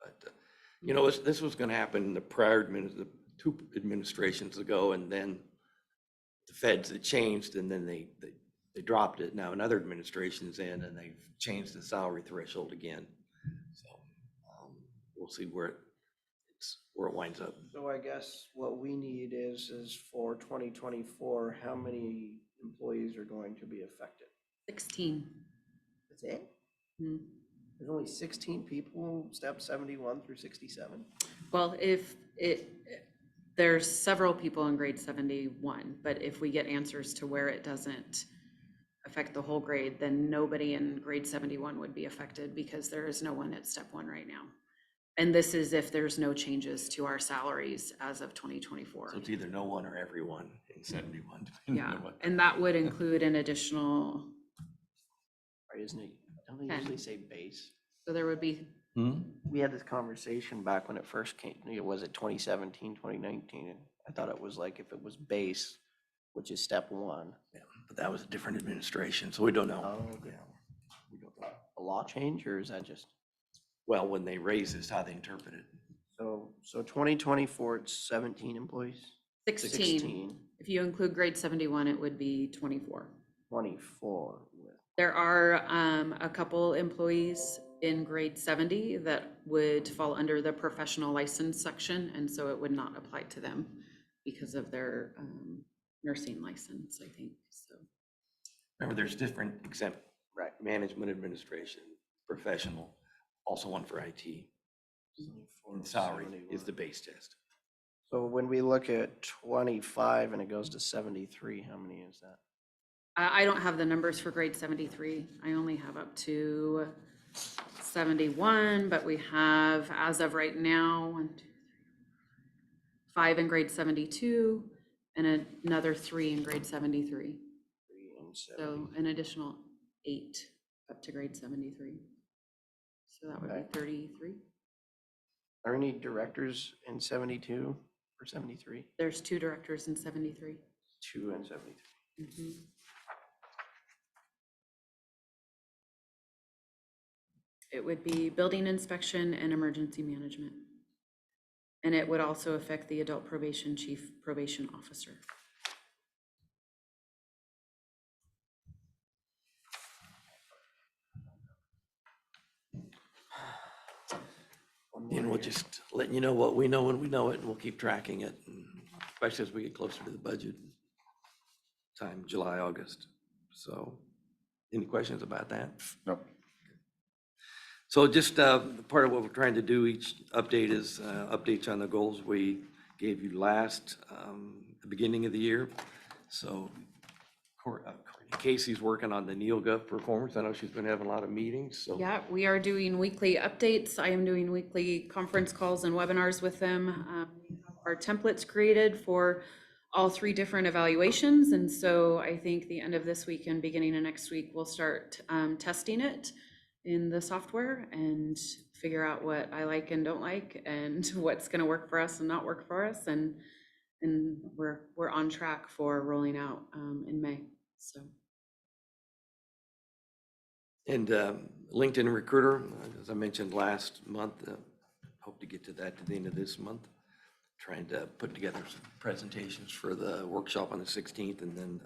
But, you know, this was gonna happen in the prior the 2 administrations ago, and then the feds had changed, and then they dropped it. Now another administration's in, and they've changed the salary threshold again. So we'll see where it winds up. So I guess what we need is for 2024, how many employees are going to be affected? 16. That's it? Hmm. There's only 16 people, step 71 through 67? Well, there's several people in grade 71, but if we get answers to where it doesn't affect the whole grade, then nobody in grade 71 would be affected, because there is no one at step 1 right now. And this is if there's no changes to our salaries as of 2024. So it's either no one or everyone in 71. depending Yeah, on what- and that would include an additional, Or isn't it, don't they 10. usually say base? so there would be, We had this conversation back when it first came, was it 2017, 2019? And I thought it was like if it was base, which is step 1. Yeah, but that was a different administration, so we don't know. Oh, okay. We don't know. A law change, or is that just? Well, when they raise this, how they interpret it. So 2024, it's 17 employees? 16. If you include grade 71, it would be 24. 24 with. There are a couple employees in grade 70 that would fall under the professional license section, and so it would not apply to them because of their nursing license, I think, so. Remember, there's different exempt, Right. management, administration, professional, also one for IT. 24 And to salary 71. is the base test. So when we look at 25 and it goes to 73, how many is that? I don't have the numbers for grade 73. I only have up to 71, but we have, as of right now, 1, 2, 3, 5 in grade 72 and another 3 in grade 73. 3 and So 70. an additional 8 up to grade 73. So that would Okay. be 33. Are any directors in 72 or 73? There's 2 directors in 73. 2 and 73. Mhm. It would be building inspection and emergency management. And it would also affect the adult probation chief probation officer. And we'll just letting you know what we know when we know it, and we'll keep tracking it, and especially as we get closer to the budget time, July, August. So, any questions about that? No. So just part of what we're trying to do each update is updates on the goals we gave you last, the beginning of the year. So Casey's working on the NeoGov performance. I know she's been having a lot of meetings, so. Yeah, we are doing weekly updates. I am doing weekly conference calls and webinars with them. We have our templates created for all 3 different evaluations. And so I think the end of this week and beginning of next week, we'll start testing it in the software and figure out what I like and don't like and what's going to work for us and not work for us. And we're on track for rolling out in May. So. And LinkedIn Recruiter, as I mentioned last month, hope to get to that to the end of this month. Trying to put together some presentations for the workshop on the 16th, and then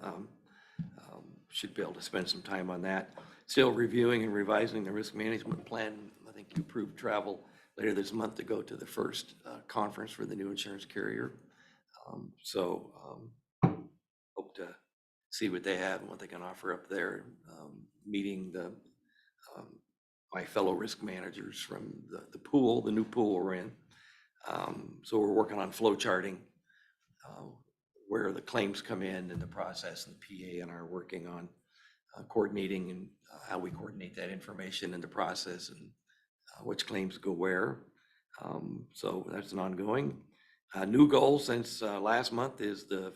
should be able to spend some time on that. Still reviewing and revising the risk management plan. I think you approved travel later this month to go to the first conference for the new insurance carrier. Hope to see what they have and what they can offer up there. Meeting my fellow risk managers from the pool, the new pool we're in. So we're working on flow charting, where the claims come in and the process, and the PA and I are working on coordinating and how we coordinate that information in the process, and which claims go where. So that's an ongoing. New goal since last month is the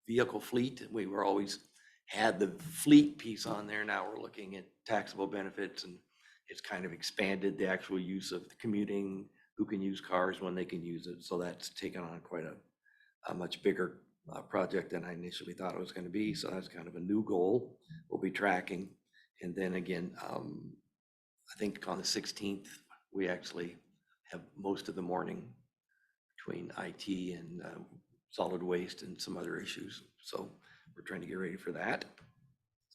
vehicle fleet. We were always had the fleet piece on there. Now we're looking at taxable benefits, and it's kind of expanded the actual use of the commuting, who can use cars when they can use it. So that's taken on quite a much bigger project than I initially thought it was going to be. So that's kind of a new goal we'll be tracking. And then again, I think on the 16th, we actually have most of the morning between IT and solid waste and some other issues. So we're trying to get ready for that.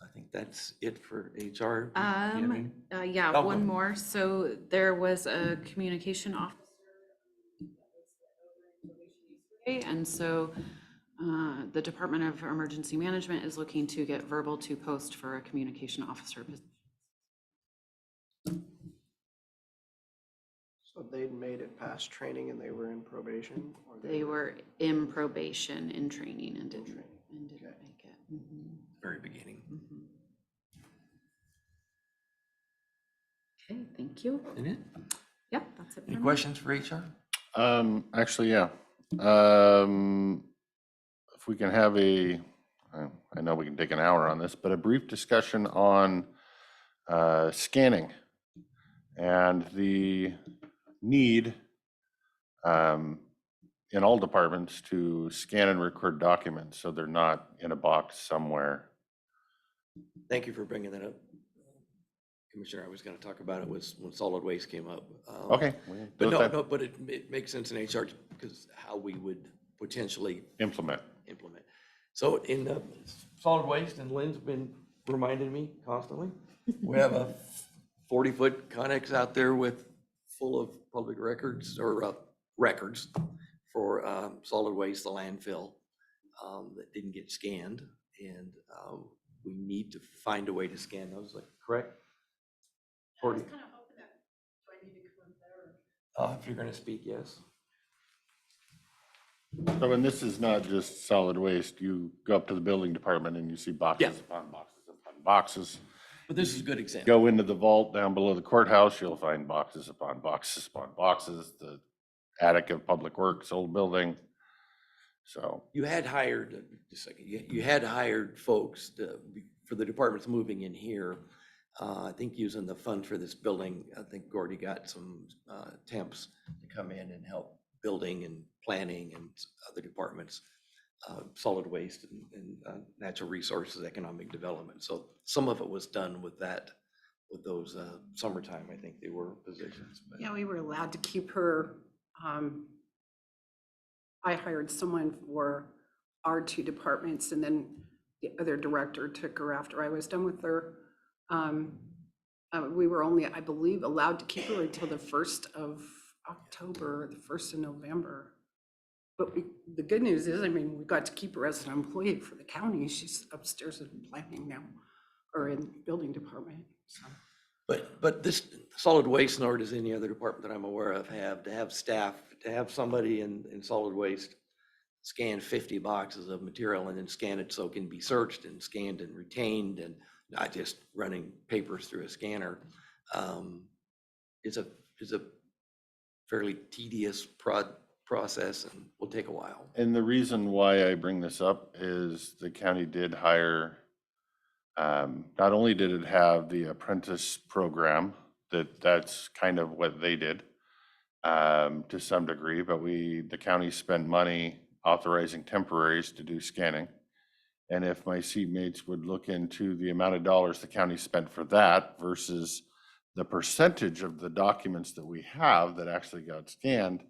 I think that's it for HR. Yeah, Oh, one go. more. So there was a communication officer. And so the Department of Emergency Management is looking to get verbal to post for a communication officer position. So they'd made it past training and they were in probation? Or They were in probation, in training, and didn't make it. Very beginning. Okay, thank you. Isn't it? Yep, that's it. Any for me. questions for HR? Actually, yeah. If we can have I know we can take an hour on this, but a brief discussion on scanning and the need in all departments to scan and record documents so they're not in a box somewhere. Thank you for bringing that up. Commissioner, I was going to talk about it was when solid waste came up. Okay. But it makes sense in HR because how we would potentially Implement. So in the solid waste, and Lynn's been reminding me constantly, we have a 40-foot Connex out there full of public records or records for solid waste, the landfill, that didn't get scanned. And we need to find a way to scan those, correct? I was kind of hoping that, do I need to come up there? If you're going to speak, yes. So, and this is not just solid waste. You go up to the building department and you see boxes Yeah. upon boxes upon boxes. But this is a good example. Go into the vault down below the courthouse, you'll find boxes upon boxes upon boxes, the attic of Public Works, old building. So, You had hired, just a second, you had hired folks for the departments moving in here. I think using the fund for this building, I think Gordy got some temps to come in and help building and planning and other departments, solid waste and natural resources, economic development. So some of it was done with those summertime, I think they were positions. But Yeah, we were allowed to keep her. I hired someone for our two departments, and then the other director took her after I was done with her. We were only, I believe, allowed to keep her until the 1st of October, the 1st of November. But the good news is, I mean, we got to keep her as an employee for the county. She's upstairs in planning now, or in building department, so. But this solid waste, nor does any other department that I'm aware of to have staff, to have somebody in solid waste scan 50 boxes of material and then scan it so it can be searched and scanned and retained and not just running papers through a scanner, is a fairly tedious process and will take a while. and the reason why I bring this up is the county did hire, not only did it have the apprentice program, that's kind of what they did to some degree, but the county spent money authorizing temporaries to do scanning. And if my seatmates would look into the amount of dollars the county spent for that versus the percentage of the documents that we have that actually got scanned,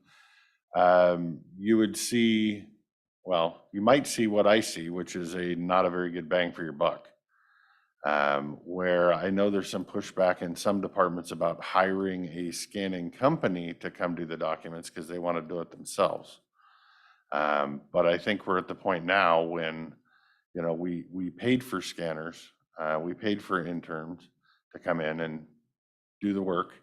you would see, well, you might see what I see, which is not a very good bang for your buck. Where I know there's some pushback in some departments about hiring a scanning company to come do the documents because they want to do it themselves. But I think we're at the point now when, you know, we paid for scanners, we paid for interns to come in and do the work,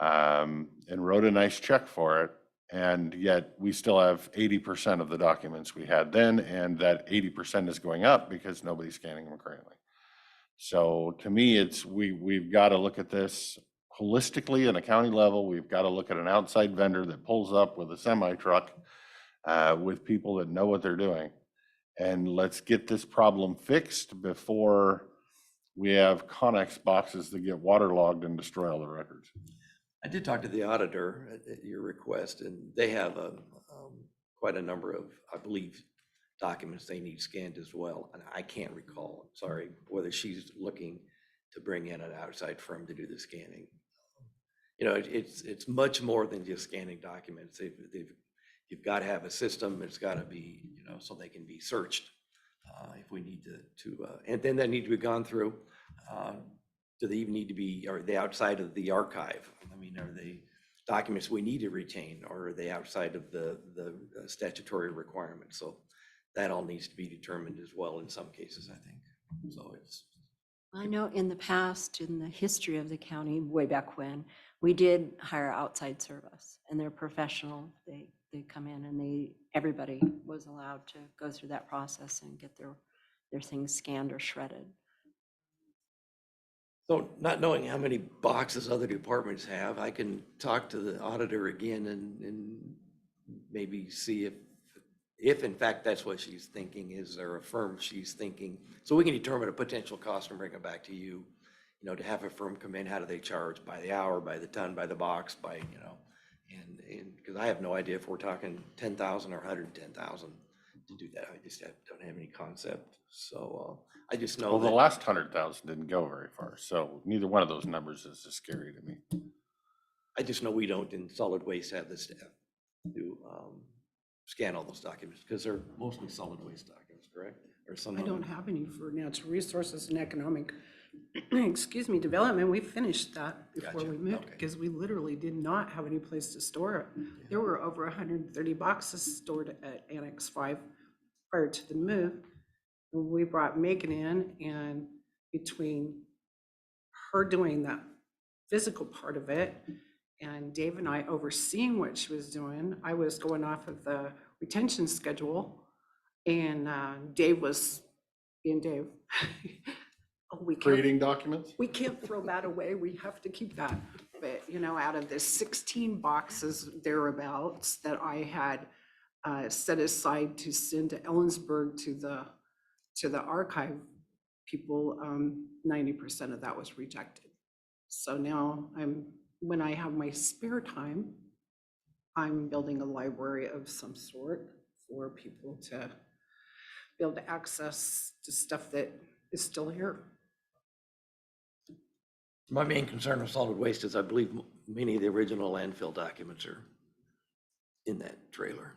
and wrote a nice check for it. And yet we still have 80% of the documents we had then, and that 80% is going up because nobody's scanning them currently. So to me, we've got to look at this holistically at a county level. We've got to look at an outside vendor that pulls up with a semi truck with people that know what they're doing. And let's get this problem fixed before we have Connex boxes that get waterlogged and destroy all the records. I did talk to the auditor at your request, and they have quite a number of, I believe, documents they need scanned as well. And I can't recall, sorry, whether she's looking to bring in an outside firm to do the scanning. You know, it's much more than just scanning documents. You've got to have a system. It's got to be, you know, so they can be searched if we need to and then they need to be gone through. Do they even need to be, are they outside of the archive? I mean, are they documents we need to retain, or are they outside of the statutory requirements? So that all needs to be determined as well in some cases, I think. So it's. I know in the past, in the history of the county, way back when, we did hire outside service, and they're professional. They come in and everybody was allowed to go through that process and get their things scanned or shredded. So not knowing how many boxes other departments have, I can talk to the auditor again and maybe see if in fact that's what she's thinking, is there a firm she's thinking? So we can determine a potential cost and bring it back to you, you know, to have a firm come in. How do they charge? By the hour, by the ton, by the box, by, you know, and because I have no idea if we're talking 10,000 or 110,000 to do that. I just don't have any concept. So I just know Well, the that. last 100,000 didn't go very far, so neither one of those numbers is as scary to me. I just know we don't in solid waste have the staff to scan all those documents because they're mostly solid waste documents, correct? Or some. I don't have any for natural resources and economic, excuse me, development. We finished that before Gotcha. we moved Okay. because we literally did not have any place to store it. There were over 130 boxes stored at Annex 5 prior to the move. We brought Megan in, and between her doing that physical part of it and Dave and I overseeing what she was doing, I was going off of the retention schedule, and Dave was being Dave. Oh, Creating documents? we can't throw that away. We have to keep that. But, you know, out of the 16 boxes thereabouts that I had set aside to send to Ellensburg to the archive people, 90% of that was rejected. So now when I have my spare time, I'm building a library of some sort for people to be able to access to stuff that is still here. My main concern with solid waste is I believe many of the original landfill documents are in that trailer.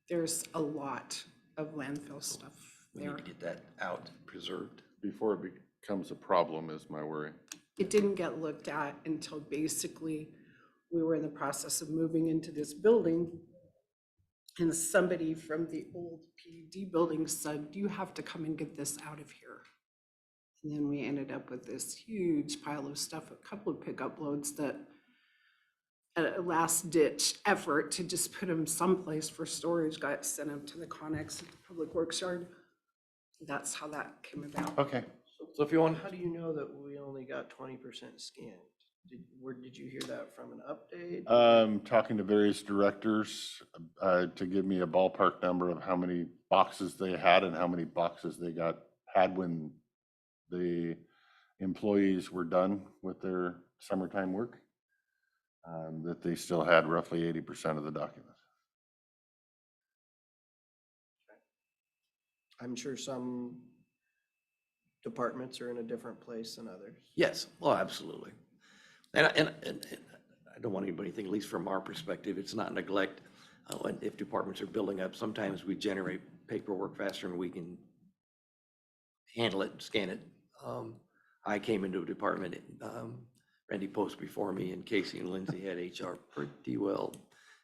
There's a lot of landfill stuff We there. need to get that out, preserved. Before it becomes a problem is my worry. It didn't get looked at until basically we were in the process of moving into this building. And somebody from the old PUD building said, you have to come and get this out of here. And then we ended up with this huge pile of stuff, a couple of pickup loads that a last ditch effort to just put them someplace for storage got sent up to the Connex Public Works Yard. That's how that came about. Okay. So if you want, How do you know that we only got 20% scanned? Where did you hear that from, an update? Talking to various directors to give me a ballpark number of how many boxes they had and how many boxes they had when the employees were done with their summertime work, that they still had roughly 80% of the documents. I'm sure some departments are in a different place than others. yes, well, absolutely. And I don't want anybody to think, at least from our perspective, it's not neglect. If departments are building up, sometimes we generate paperwork faster than we can handle it, scan it. I came into a department, Randy Post before me, and Casey and Lindsay had HR pretty well.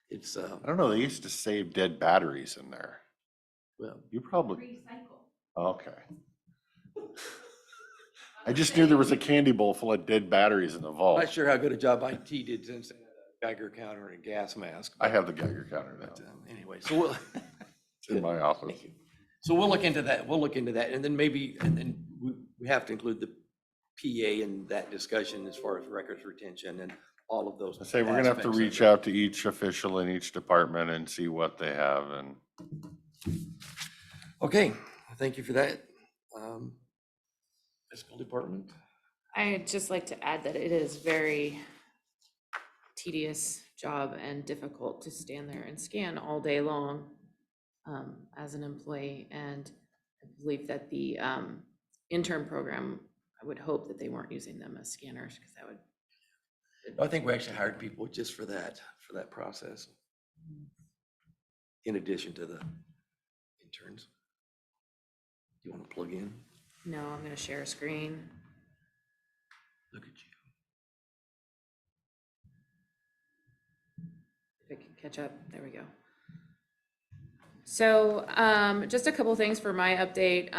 It's, I don't know, they used to save dead batteries in there. well, You probably, okay. I just knew there was a candy bowl full of dead batteries in the vault. not sure how good a job IT did since they had a Geiger counter and a gas mask. I have the Geiger counter But now. anyway, so we'll. It's in my office. Thank you. So we'll look into that. We'll look into that. And then maybe, and then we have to include the PA in that discussion as far as records retention and all of those. I say, we're gonna have to aspects of reach it. out to each official in each department and see what they have and. Okay, thank you for that. Fiscal department. I'd just like to add that it is very tedious job and difficult to stand there and scan all day long as an employee. And I believe that the intern program, I would hope that they weren't using them as scanners, because that would. I think we actually hired people just for that process. In addition to the interns. You want to plug in? No, I'm gonna share a screen. Look at you. If I can catch up, there we go. So just a couple things for my update.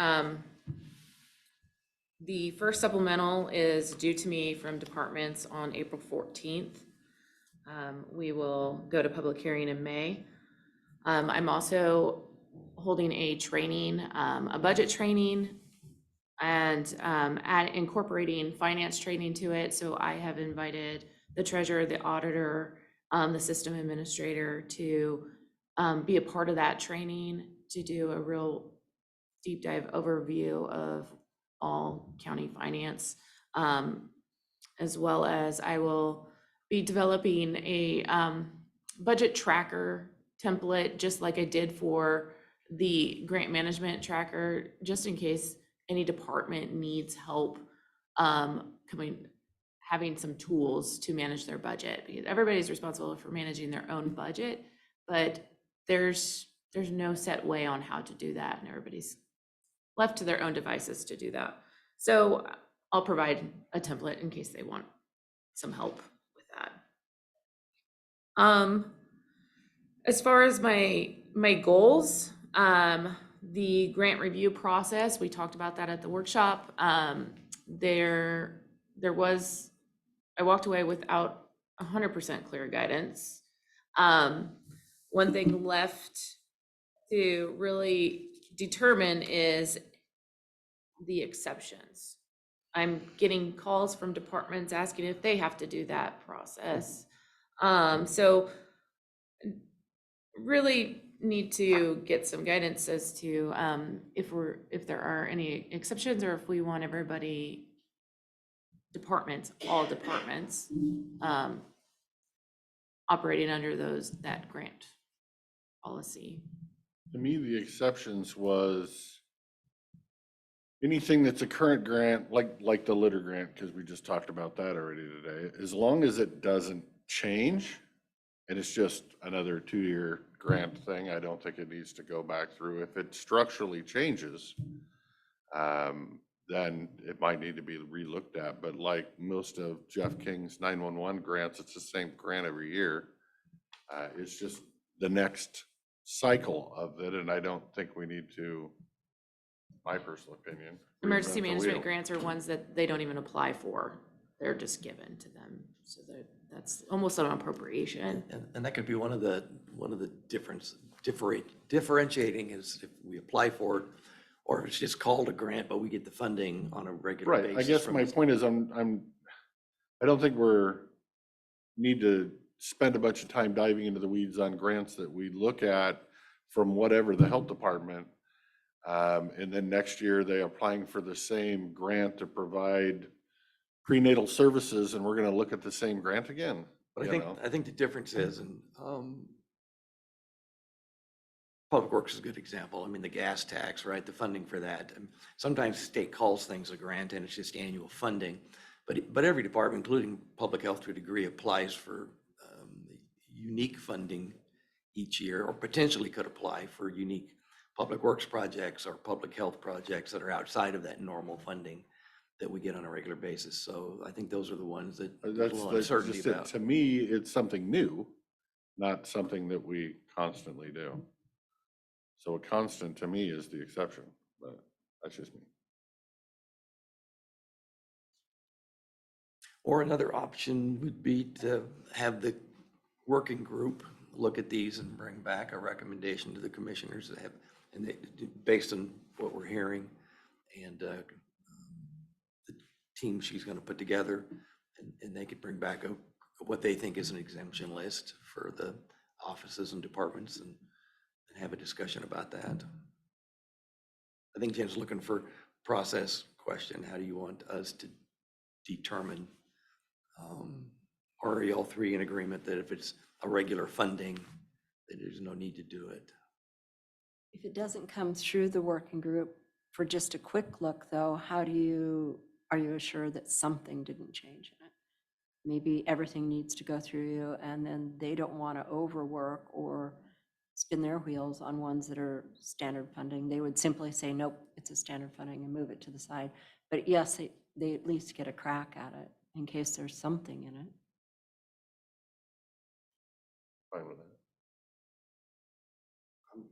The first supplemental is due to me from departments on April 14th. We will go to public hearing in May. I'm also holding a training, a budget training, and incorporating finance training to it. So I have invited the treasurer, the auditor, the system administrator to be a part of that training, to do a real deep dive overview of all county finance, as well as I will be developing a budget tracker template, just like I did for the grant management tracker, just in case any department needs help having some tools to manage their budget, because everybody's responsible for managing their own budget, but there's no set way on how to do that, and everybody's left to their own devices to do that. So I'll provide a template in case they want some help with that. As far as my goals, the grant review process, we talked about that at the workshop. I walked away without 100% clear guidance. One thing left to really determine is the exceptions. I'm getting calls from departments asking if they have to do that process. So really need to get some guidance as to if there are any exceptions, or if we want everybody, all departments, operating under that grant policy. To me, the exceptions was anything that's a current grant, like the litter grant, because we just talked about that already today, as long as it doesn't change and it's just another 2-year grant thing, I don't think it needs to go back through. If it structurally changes, then it might need to be relooked at. But like most of Jeff King's 911 grants, it's the same grant every year. It's just the next cycle of it, and I don't think we need to, my personal opinion. Emergency reinvent the management wheel. grants are ones that they don't even apply for. They're just given to them. So that's almost an appropriation. And that could be one of the differentiating is if we apply for it, or it's just called a grant, but we get the funding on a regular Right, basis. I guess from my the- point is I don't think need to spend a bunch of time diving into the weeds on grants that we look at from whatever the health department. And then next year they're applying for the same grant to provide prenatal services, and we're gonna look at the same grant again. But you know? I think the difference is, and Public Works is a good example. I mean, the gas tax, right? The funding for that. And sometimes the state calls things a grant and it's just annual funding. But every department, including public health to a degree, applies for unique funding each year, or potentially could apply for unique public works projects or public health projects that are outside of that normal funding that we get on a regular basis. So I think those are the ones that there's a That's, little that's uncertainty just it. about. To me, it's something new, not something that we constantly do. So a constant to me is the exception, but that's just me. Or another option would be to have the working group look at these and bring back a recommendation to the commissioners that have, and they, based on what we're hearing and the team she's going to put together, and they could bring back what they think is an exemption list for the offices and departments and have a discussion about that. I think Jen's looking for process question. How do you want us to determine, or are y'all three in agreement that if it's a regular funding, that there's no need to do it? If it doesn't come through the working group for just a quick look though, are you assured that something didn't change in it? Maybe everything needs to go through you and then they don't want to overwork or spin their wheels on ones that are standard funding. They would simply say, nope, it's a standard funding and move it to the side. But yes, they at least get a crack at it in case there's something in it. Fine with that. I'm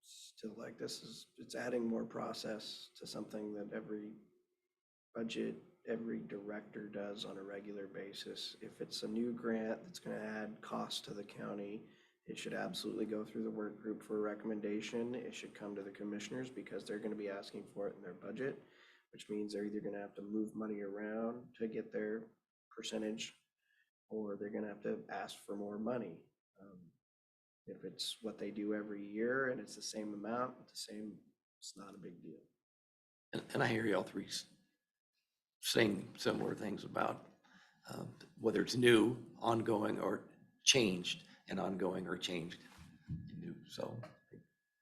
still like, it's adding more process to something that every budget, every director does on a regular basis. If it's a new grant that's gonna add cost to the county, it should absolutely go through the work group for a recommendation. It should come to the commissioners because they're gonna be asking for it in their budget, which means they're either gonna have to move money around to get their percentage, or they're gonna have to ask for more money. If it's what they do every year and it's the same amount, it's not a big deal. And I hear y'all three saying similar things about whether it's new, ongoing, or changed, and ongoing or changed. New. So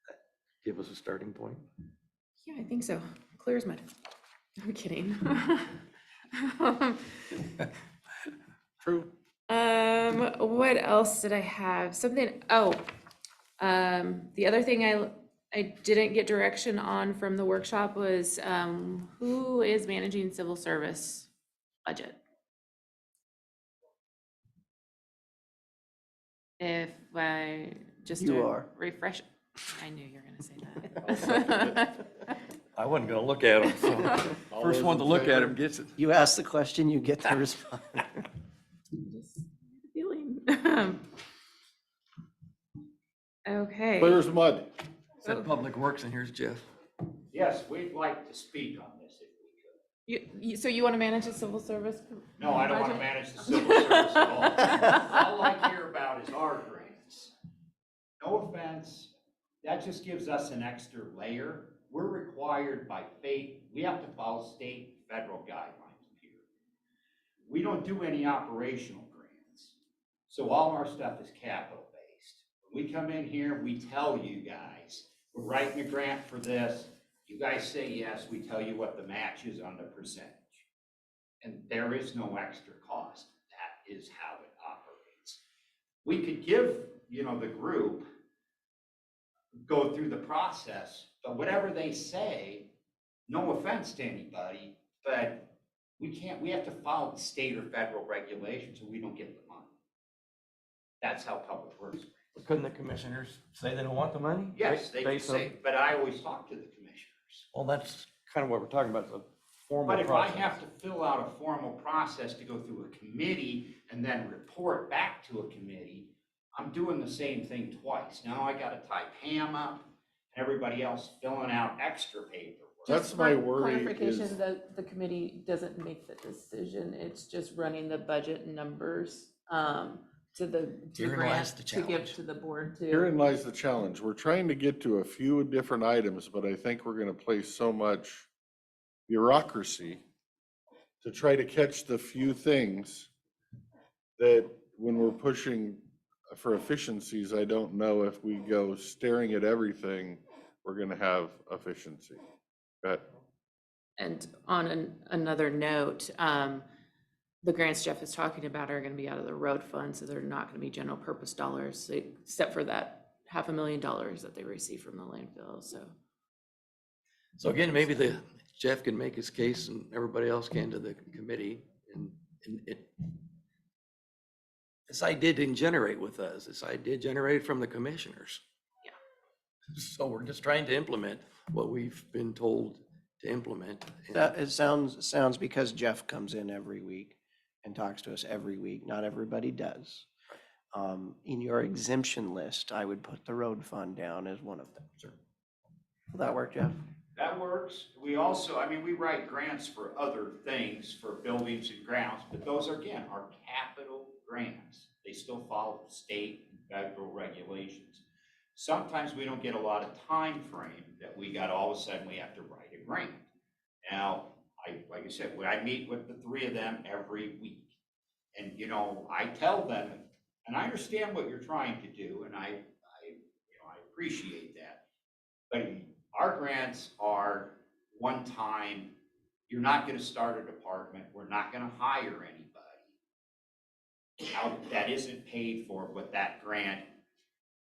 that give us a starting point. Yeah, I think so. Clear as mud. I'm kidding. True. What else did I have? Something, the other thing I didn't get direction on from the workshop was, who is managing civil service budget? If I just You are. refresh, I knew you were gonna say that. I wasn't gonna look at them, so All first those one in to look at favor? them gets it. You ask the question, you get the response. Feeling. Okay. Clear as mud. Said Public Works, and here's Jeff. Yes, we'd like to speak on this if we could. So you want to manage the civil service? No, I don't want to budget? manage the civil service at all. All I care about is our grants. No offense, that just gives us an extra layer. We're required by faith, we have to follow state and federal guidelines here. We don't do any operational grants. So all our stuff is capital based. When we come in here, we tell you guys, we're writing a grant for this. You guys say yes, we tell you what the match is on the percentage. And there is no extra cost. That is how it operates. We could give, the group, go through the process, but whatever they say, no offense to anybody, but we have to follow the state or federal regulations or we don't get the money. That's how public works. Couldn't the commissioners say they don't want the money? Yes, they can Based on- say, but I always talk to the commissioners. Well, that's kind of what we're talking about, the formal But if process. I have to fill out a formal process to go through a committee and then report back to a committee, I'm doing the same thing twice. Now I gotta tie Pam up and everybody else filling out extra paperwork. That's Just my for worry clarification, is- the committee doesn't make the decision, it's just running the budget numbers, to the Herein grant lies the to give challenge. to the board to. Herein lies the challenge. We're trying to get to a few different items, but I think we're gonna place so much bureaucracy to try to catch the few things that when we're pushing for efficiencies, I don't know if we go staring at everything, we're gonna have efficiency. Go ahead. And on another note, the grants Jeff is talking about are going to be out of the road fund, so they're not going to be general purpose dollars, except for that $500,000 that they received from the landfill, so. So again, maybe Jeff can make his case and everybody else can to the committee, and this idea didn't generate with us. This idea generated from the commissioners. Yeah. So we're just trying to implement what we've been told to implement. It sounds because Jeff comes in every week and talks to us every week. Not everybody does. In your exemption list, I would put the road fund down as one of them. Sure. Will that work, Jeff? That works. We also, I mean, we write grants for other things, for buildings and grounds, but those are, again, are capital grants. They still follow state and federal regulations. Sometimes we don't get a lot of time frame that we got all of a sudden we have to write a grant. Now, like I said, I meet with the three of them every week. And, you know, I tell them, and I understand what you're trying to do, and I appreciate that. But our grants are one time, you're not gonna start a department, we're not gonna hire anybody. That isn't paid for with that grant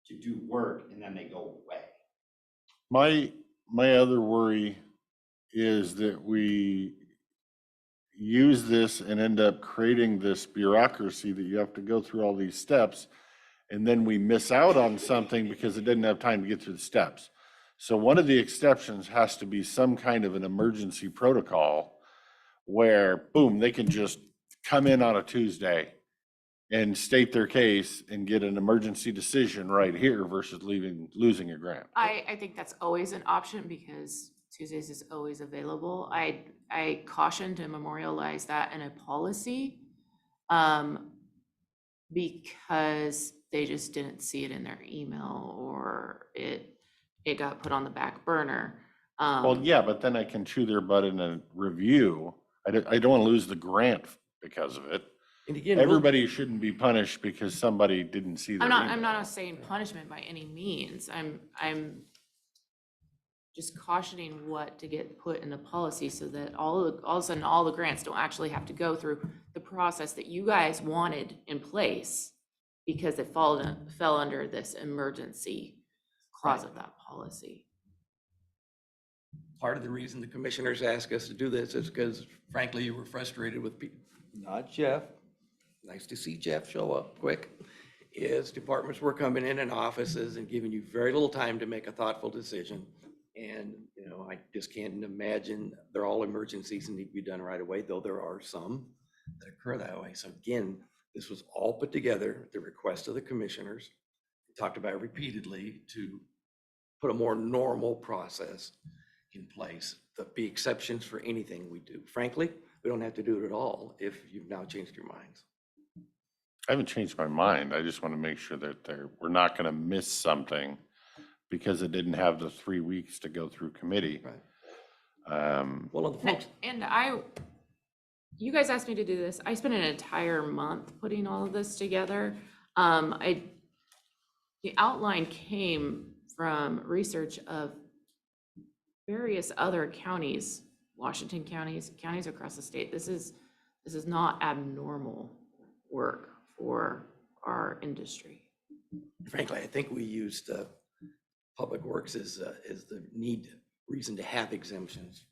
to do work, and then they go away. My other worry is that we use this and end up creating this bureaucracy that you have to go through all these steps, and then we miss out on something because it didn't have time to get through the steps. So one of the exceptions has to be some kind of an emergency protocol where, boom, they can just come in on a Tuesday and state their case and get an emergency decision right here versus losing a grant. I think that's always an option because Tuesdays is always available. I caution to memorialize that in a policy because they just didn't see it in their email or it got put on the back burner. Well, yeah, but then I can chew their butt in a review. I don't want to lose the grant because of it. And again, Everybody shouldn't be punished because somebody didn't see their I'm email. not saying punishment by any means. I'm just cautioning what to get put in the policy so that all of a sudden all the grants don't actually have to go through the process that you guys wanted in place because it fell under this emergency clause of that policy. part of the reason the commissioners ask us to do this is because frankly, you were frustrated with people, not Jeff. Nice to see Jeff show up quick. Is departments were coming in and offices and giving you very little time to make a thoughtful decision. And, you know, I just can't imagine they're all emergencies and need to be done right away, though there are some that occur that way. So again, this was all put together at the request of the commissioners, talked about repeatedly to put a more normal process in place. There'll be exceptions for anything we do. Frankly, we don't have to do it at all if you've now changed your minds. I haven't changed my mind. I just want to make sure that we're not going to miss something because it didn't have the 3 weeks to go through committee. Right. Well, the folks, And you guys asked me to do this. I spent an entire month putting all of this together. The outline came from research of various other counties, Washington counties, counties across the state. This is not abnormal work for our industry. frankly, I think we used Public Works as the reason to have exemptions.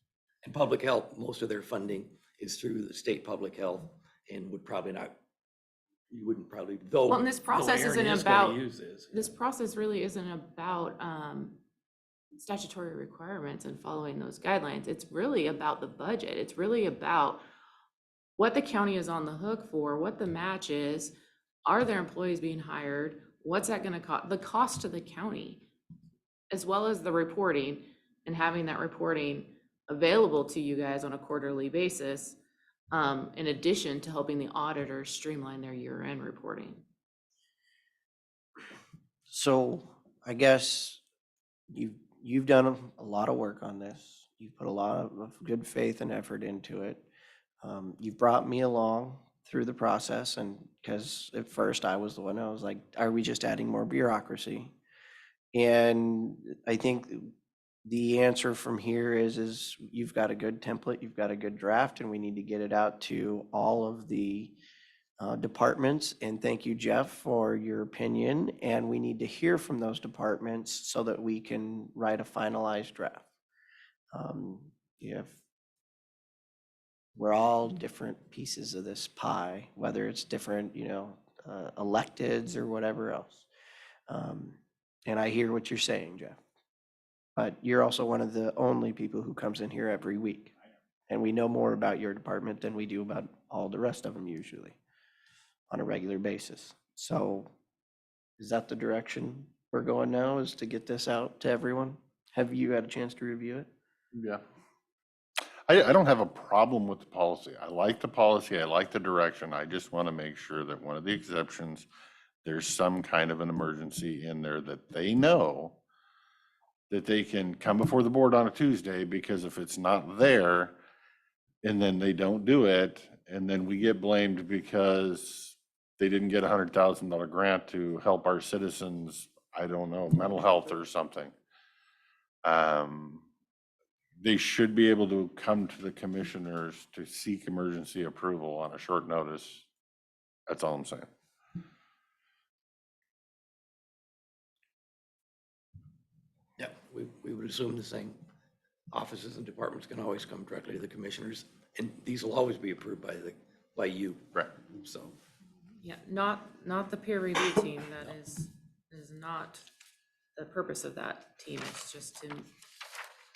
And public health, most of their funding is through the state public health and would probably not, you wouldn't probably, though. Well, and this process though Aaron isn't is gonna about, use this process really isn't about statutory requirements and following those guidelines. It's really about the budget. It's really about what the county is on the hook for, what the match is, are their employees being hired, what's that gonna cost, the cost to the county, as well as the reporting and having that reporting available to you guys on a quarterly basis, in addition to helping the auditors streamline their year-end reporting. So I guess you've done a lot of work on this. You've put a lot of good faith and effort into it. You've brought me along through the process, and because at first I was the one, I was like, are we just adding more bureaucracy? And I think the answer from here is you've got a good template, you've got a good draft, and we need to get it out to all of the departments. And thank you, Jeff, for your opinion. And we need to hear from those departments so that we can write a finalized draft. If we're all different pieces of this pie, whether it's different, electeds or whatever else. And I hear what you're saying, Jeff. But you're also one of the only people who comes in here every week. And we know more about your department than we do about all the rest of them usually on a regular basis. So is that the direction we're going now, is to get this out to everyone? Have you had a chance to review it? Yeah. I don't have a problem with the policy. I like the policy. I like the direction. I just want to make sure that one of the exceptions, there's some kind of an emergency in there that they know that they can come before the board on a Tuesday, because if it's not there and then they don't do it, and then we get blamed because they didn't get $100,000 grant to help our citizens, I don't know, mental health or something. They should be able to come to the commissioners to seek emergency approval on a short notice. That's all I'm saying. Yeah, we would assume the same. Offices and departments can always come directly to the commissioners, and these will always be approved by you. Right. So, Yeah, not the peer review team. That is not the purpose of that team. It's just to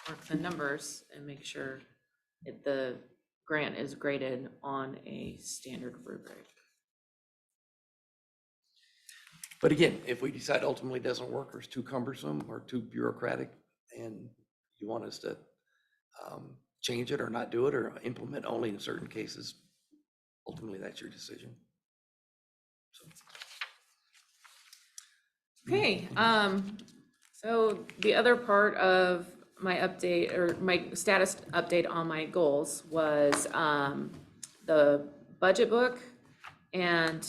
work the numbers and make sure the grant is graded on a standard rubric. but again, if we decide ultimately it doesn't work or it's too cumbersome or too bureaucratic and you want us to change it or not do it or implement only in certain cases, ultimately that's your decision. So. Okay, so the other part of my update, or my status update on my goals, was the budget book and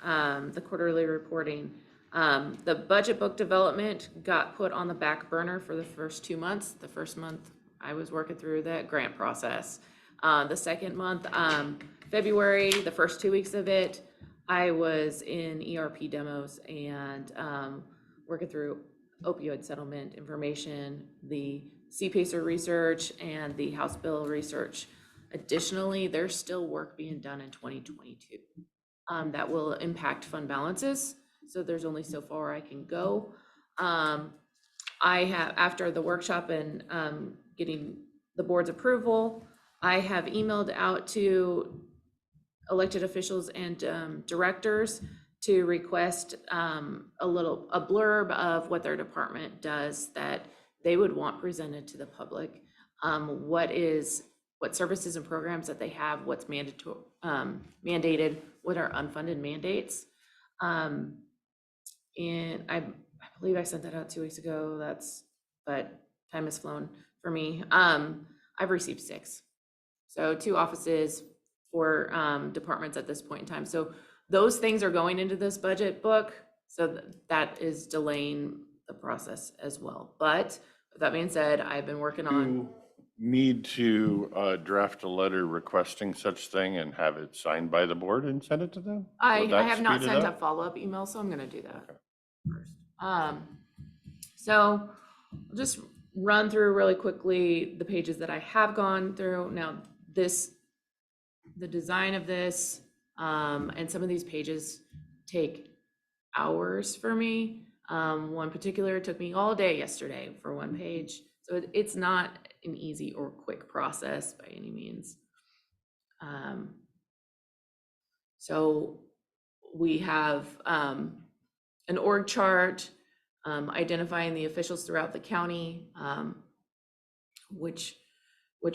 the quarterly reporting. The budget book development got put on the back burner for the first 2 months. The first month I was working through that grant process. The second month, February, the first 2 weeks of it, I was in ERP demos and working through opioid settlement information, the CPACER research, and the House bill research. Additionally, there's still work being done in 2022 that will impact fund balances. So there's only so far I can go. I have, after the workshop and getting the board's approval, I have emailed out to elected officials and directors to request a blurb of what their department does that they would want presented to the public. What services and programs that they have, what's mandated, what are unfunded mandates. And I believe I sent that out 2 weeks ago. But time has flown for me. I've received 6. So 2 offices, 4 departments at this point in time. So those things are going into this budget book. So that is delaying the process as well. But with that being said, I've been working on. You need to draft a letter requesting such thing and have it signed by the board and send it to them? I Would that have not speed it sent a up? follow-up email, so I'm gonna do that first. So I'll just run through really quickly the pages that I have gone through. Now, the design of this, and some of these pages take hours for me. One particular took me all day yesterday for one page. So it's not an easy or quick process by any means. So we have an org chart identifying the officials throughout the county, which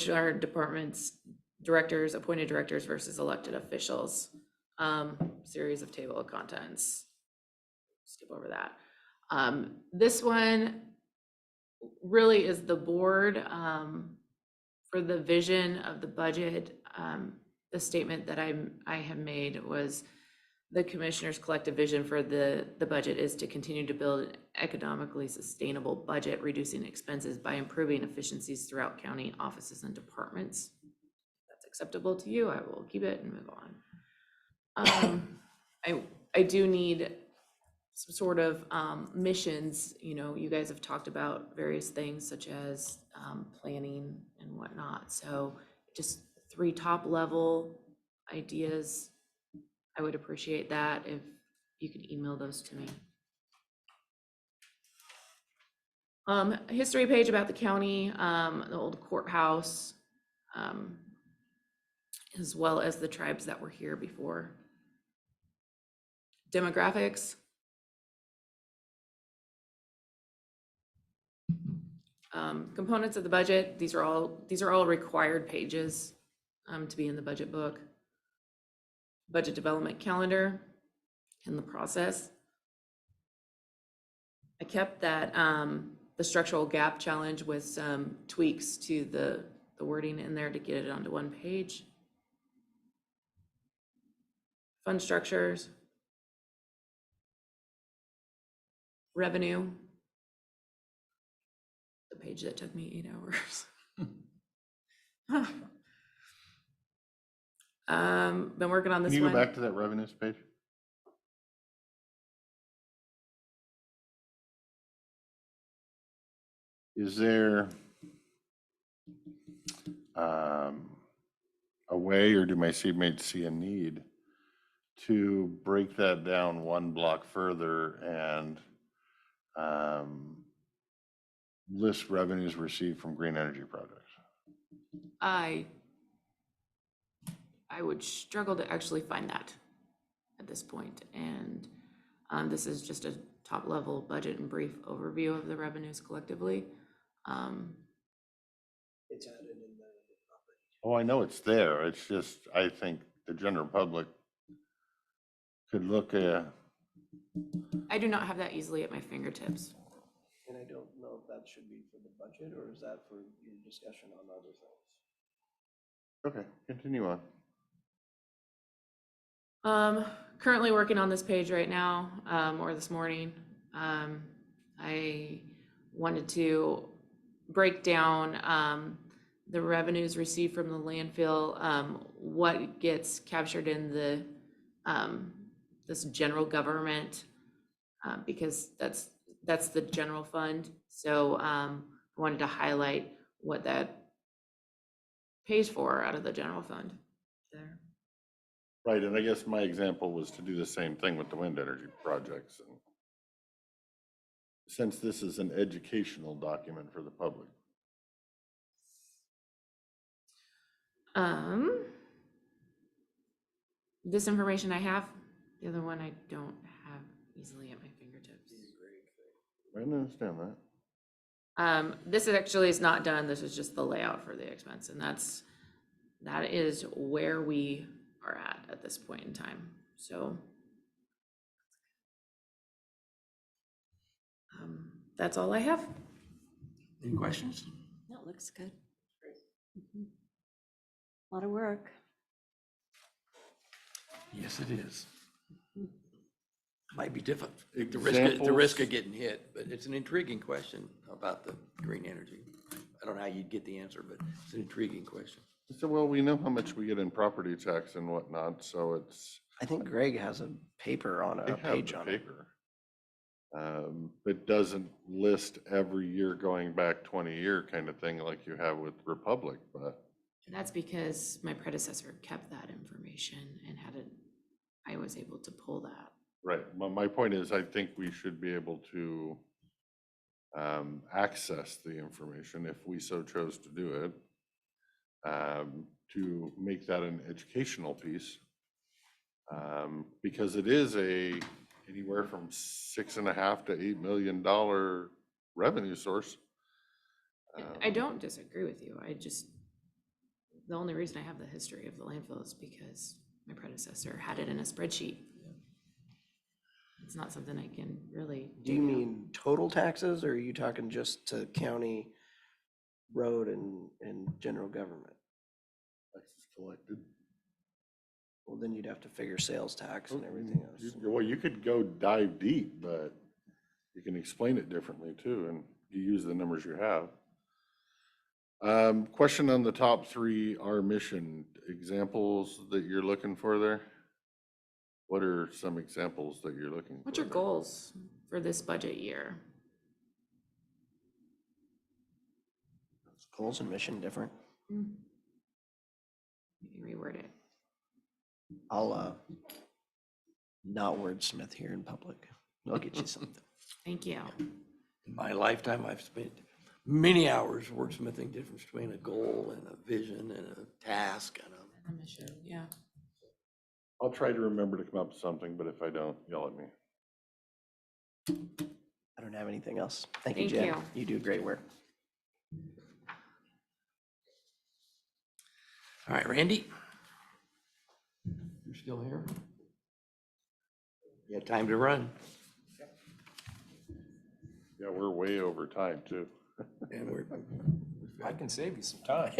are departments, directors, appointed directors versus elected officials. Series of table of contents. Skip over that. This one really is the board for the vision of the budget. The statement that I have made was the commissioner's collective vision for the budget is to continue to build an economically sustainable budget, reducing expenses by improving efficiencies throughout county offices and departments. If that's acceptable to you, I will keep it and move I do need some sort of missions. You know, you guys have talked about various things such as planning and whatnot. So just 3 top level ideas. I would appreciate that if you could email those to me. A history page about the county, the old courthouse, as well as the tribes that were here before. Demographics. Components of the budget. These are all required pages to be in the budget book. Budget development calendar and the process. I kept that the structural gap challenge with some tweaks to the wording in there to get it onto one page. Fund structures. Revenue. The page that took me 8 hours. Been working on this Can you one. go back to that revenues page? Is there a way, or do my teammates see a need to break that down one block further and list revenues received from green energy projects? I would struggle to actually find that at this point. And this is just a top level budget and brief overview of the revenues collectively. It's added in the property. Oh, I know it's there. It's just, I think the general public could look at. I do not have that easily at my fingertips. And I don't know if that should be for the budget, or is that for your discussion on other things? Okay, continue on. Currently working on this page right now, or this morning. I wanted to break down the revenues received from the landfill, what gets captured in the this general government, because that's the general fund. So I wanted to highlight what that pays for out of the general fund there. Right, and I guess my example was to do the same thing with the wind energy projects. And since this is an educational document for the public. This information I have, the other one I don't have easily at my fingertips. I understand that. This actually is not done. This is just the layout for the expense, and that is where we are at this point in time. So that's all I have. Any questions? No, it looks good. Mhm. A lot of work. Yes, it is. Might be difficult, the risk of getting hit, but it's an intriguing question about the green energy. I don't know how you'd get the answer, but it's an intriguing question. So, well, we know how much we get in property tax and whatnot, so it's. I think Greg has a paper on They a have page the on it. paper. But doesn't list every year going back 20-year kind of thing like you have with Republic, but. And that's because my predecessor kept that information and I was able to pull that. Right, my point is, I think we should be able to access the information if we so chose to do it, to make that an educational piece. Because it is anywhere from $6.5 to $8 million revenue source. I don't disagree with you. The only reason I have the history of the landfill is because my predecessor had it in a spreadsheet. It's not something I can really. Do you mean total taxes, or are you talking just to county, road, and general government? Taxes collected. Well, then you'd have to figure sales tax and everything else. Well, you could go dive deep, but you can explain it differently too, and you use the numbers you have. Question on the top 3, our mission examples that you're looking for there? What are some examples that you're looking for? What's your there? goals for this budget year? Goals and mission different. Maybe reword it. I'll not wordsmith here in public. I'll get you something. Thank you. In my lifetime, I've spent many hours wordsmithing difference between a goal and a vision and a task and a. A mission, yeah. I'll try to remember to come up with something, but if I don't, yell at me. I don't have anything else. Thank you, Thank Jen. you. You do great work. All right, Randy? You're still here? You had time to run. Yeah, we're way over time too. And I can save you some time.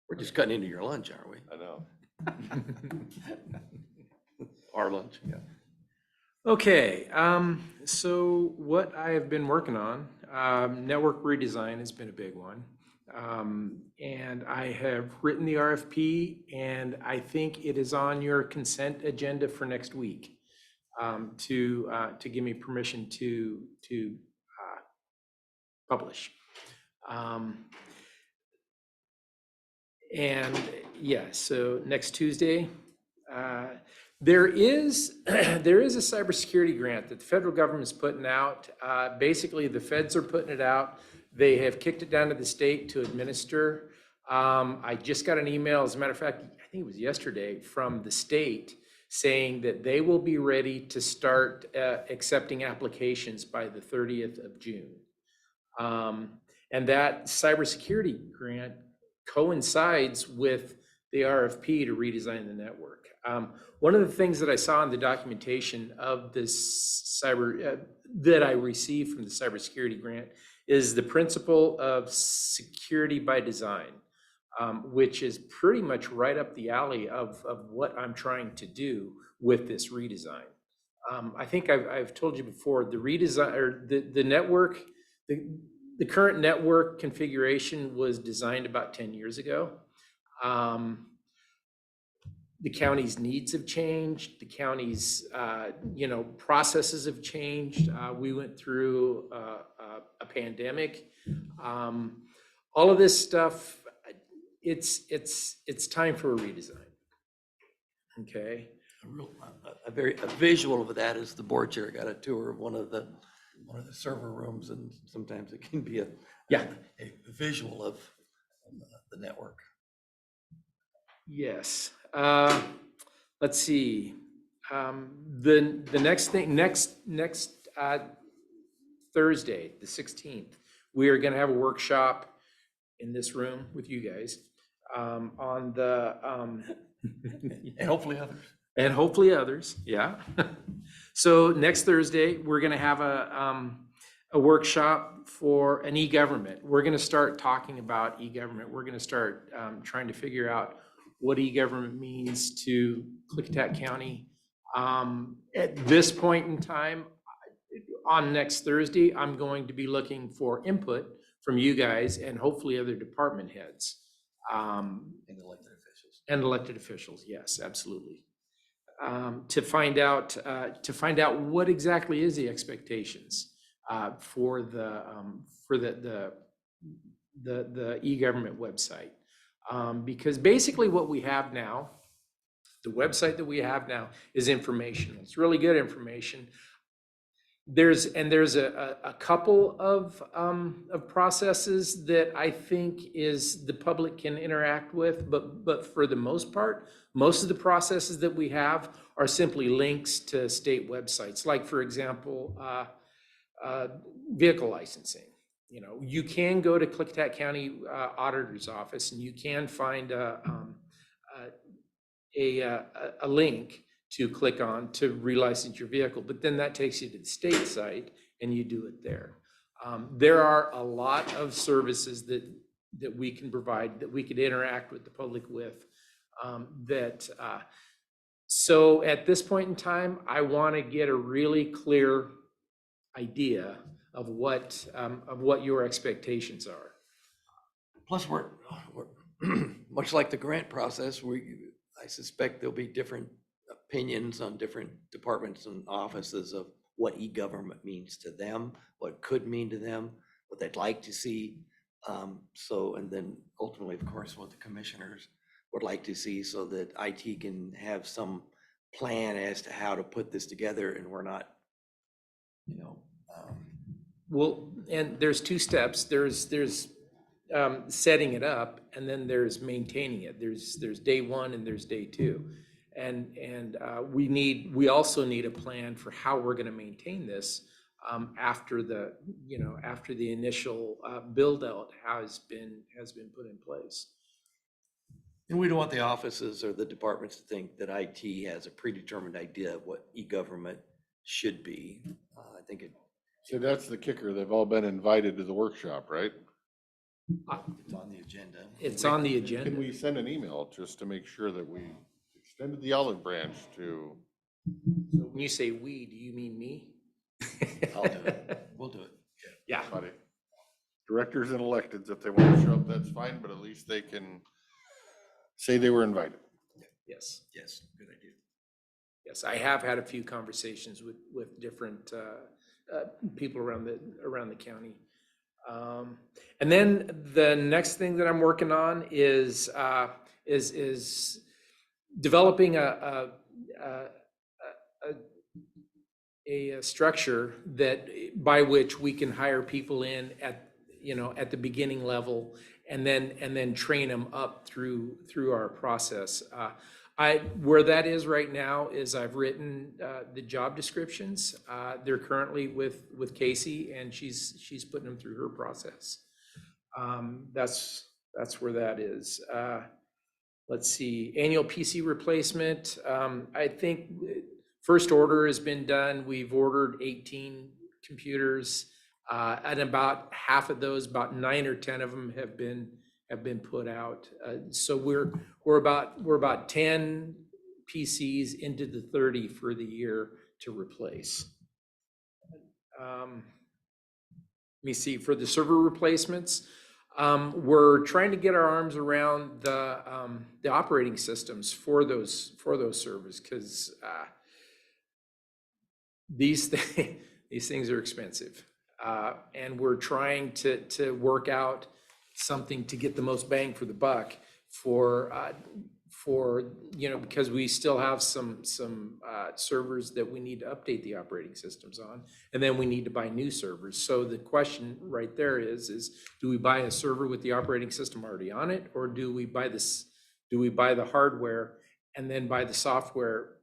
we're just cutting into your lunch, aren't we? I know. Our lunch, yeah. Okay, so what I have been working on, network redesign has been a big one. And I have written the RFP, and I think it is on your consent agenda for next week to give me permission to publish. And yeah, so next Tuesday, there is a cybersecurity grant that the federal government is putting out. Basically, the feds are putting it out. They have kicked it down to the state to administer. I just got an email, as a matter of fact, I think it was yesterday, from the state saying that they will be ready to start accepting applications by the 30th of June. And that cybersecurity grant coincides with the RFP to redesign the network. One of the things that I saw in the documentation of this that I received from the cybersecurity grant is the principle of security by design, which is pretty much right up the alley of what I'm trying to do with this redesign. I think I've told you before, the redesign, or the network, the current network configuration was designed about 10 years ago. The county's needs have changed. The county's, processes have changed. We went through a pandemic. All of this stuff, it's time for a redesign. Okay. A visual of that is the board chair got a tour of one of the server rooms, and sometimes it can be a visual of the network. Yes. Let's see. The next Thursday, the 16th, we are going to have a workshop in this room with you guys on the And hopefully others. And hopefully others, yeah. So next Thursday, we're going to have a workshop for an e-government. We're going to start talking about e-government. We're going to start trying to figure out what e-government means to Klickitat County. At this point in time, on next Thursday, I'm going to be looking for input from you guys and hopefully other department heads. And elected officials. And elected officials, yes, absolutely. To find out what exactly is the expectations for the e-government website. Because basically what we have now, the website that we have now is informational. It's really good information. There's a couple of processes that I think is the public can interact with, but for the most part, most of the processes that we have are simply links to state websites. Like, for example, vehicle licensing. You know, you can go to Klickitat County Auditor's Office and you can find a link to click on to relicense your vehicle, but then that takes you to the state site and you do it there. There are a lot of services that we can provide, that we could interact with the public with. So at this point in time, I want to get a really clear idea of what your expectations are. Plus, we're much like the grant process. I suspect there'll be different opinions on different departments and offices of what e-government means to them, what it could mean to them, what they'd like to see. So, and then ultimately, of course, what the commissioners would like to see so that IT can have some plan as to how to put this together and we're not, you know, Well, and there's two steps. There's setting it up, and then there's maintaining it. There's day one and there's day two. And we also need a plan for how we're gonna maintain this after the initial build out has been put in place. and we don't want the offices or the departments to think that IT has a predetermined idea of what e-government should be. I think So that's the kicker. They've all been invited to the workshop, right? it's on the agenda. It's on the Can agenda. we send an email just to make sure that we extended the olive branch to? So when you say we, do you mean me? I'll do it. We'll do it. Yeah. Somebody? Directors and electeds, if they want to show up, that's fine, but at least they can say they were invited. Yes. Yes, good idea. Yes, I have had a few conversations with different people around the county. And then the next thing that I'm working on is developing a structure that by which we can hire people in at the beginning level and then train them up through our process. Where that is right now is I've written the job descriptions. They're currently with Casey, and she's putting them through her process. That's where that is. Let's see, annual PC replacement. I think first order has been done. We've ordered 18 computers, and about half of those, about 9 or 10 of them have been put out. So we're about 10 PCs into the 30 for the year to replace. Let me see, for the server replacements, we're trying to get our arms around the operating systems for those servers, because these things are expensive, and we're trying to work out something to get the most bang for the buck for because we still have some servers that we need to update the operating systems on, and then we need to buy new servers. So the question right there is do we buy a server with the operating system already on it, or do we buy the hardware and then buy the software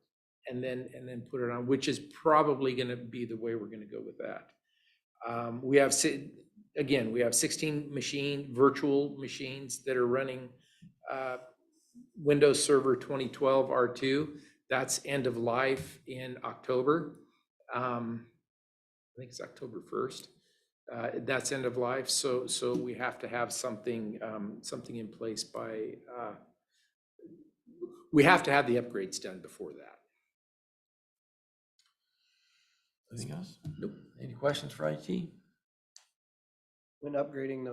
and then put it on, which is probably going to be the way we're going to go with that. We have 16 virtual machines that are running Windows Server 2012 R2. That's end of life in October. I think it's October 1st. That's end of life. So we have to have something in place by. We have to have the upgrades done before that. Anything else? Nope. Any questions for IT? When upgrading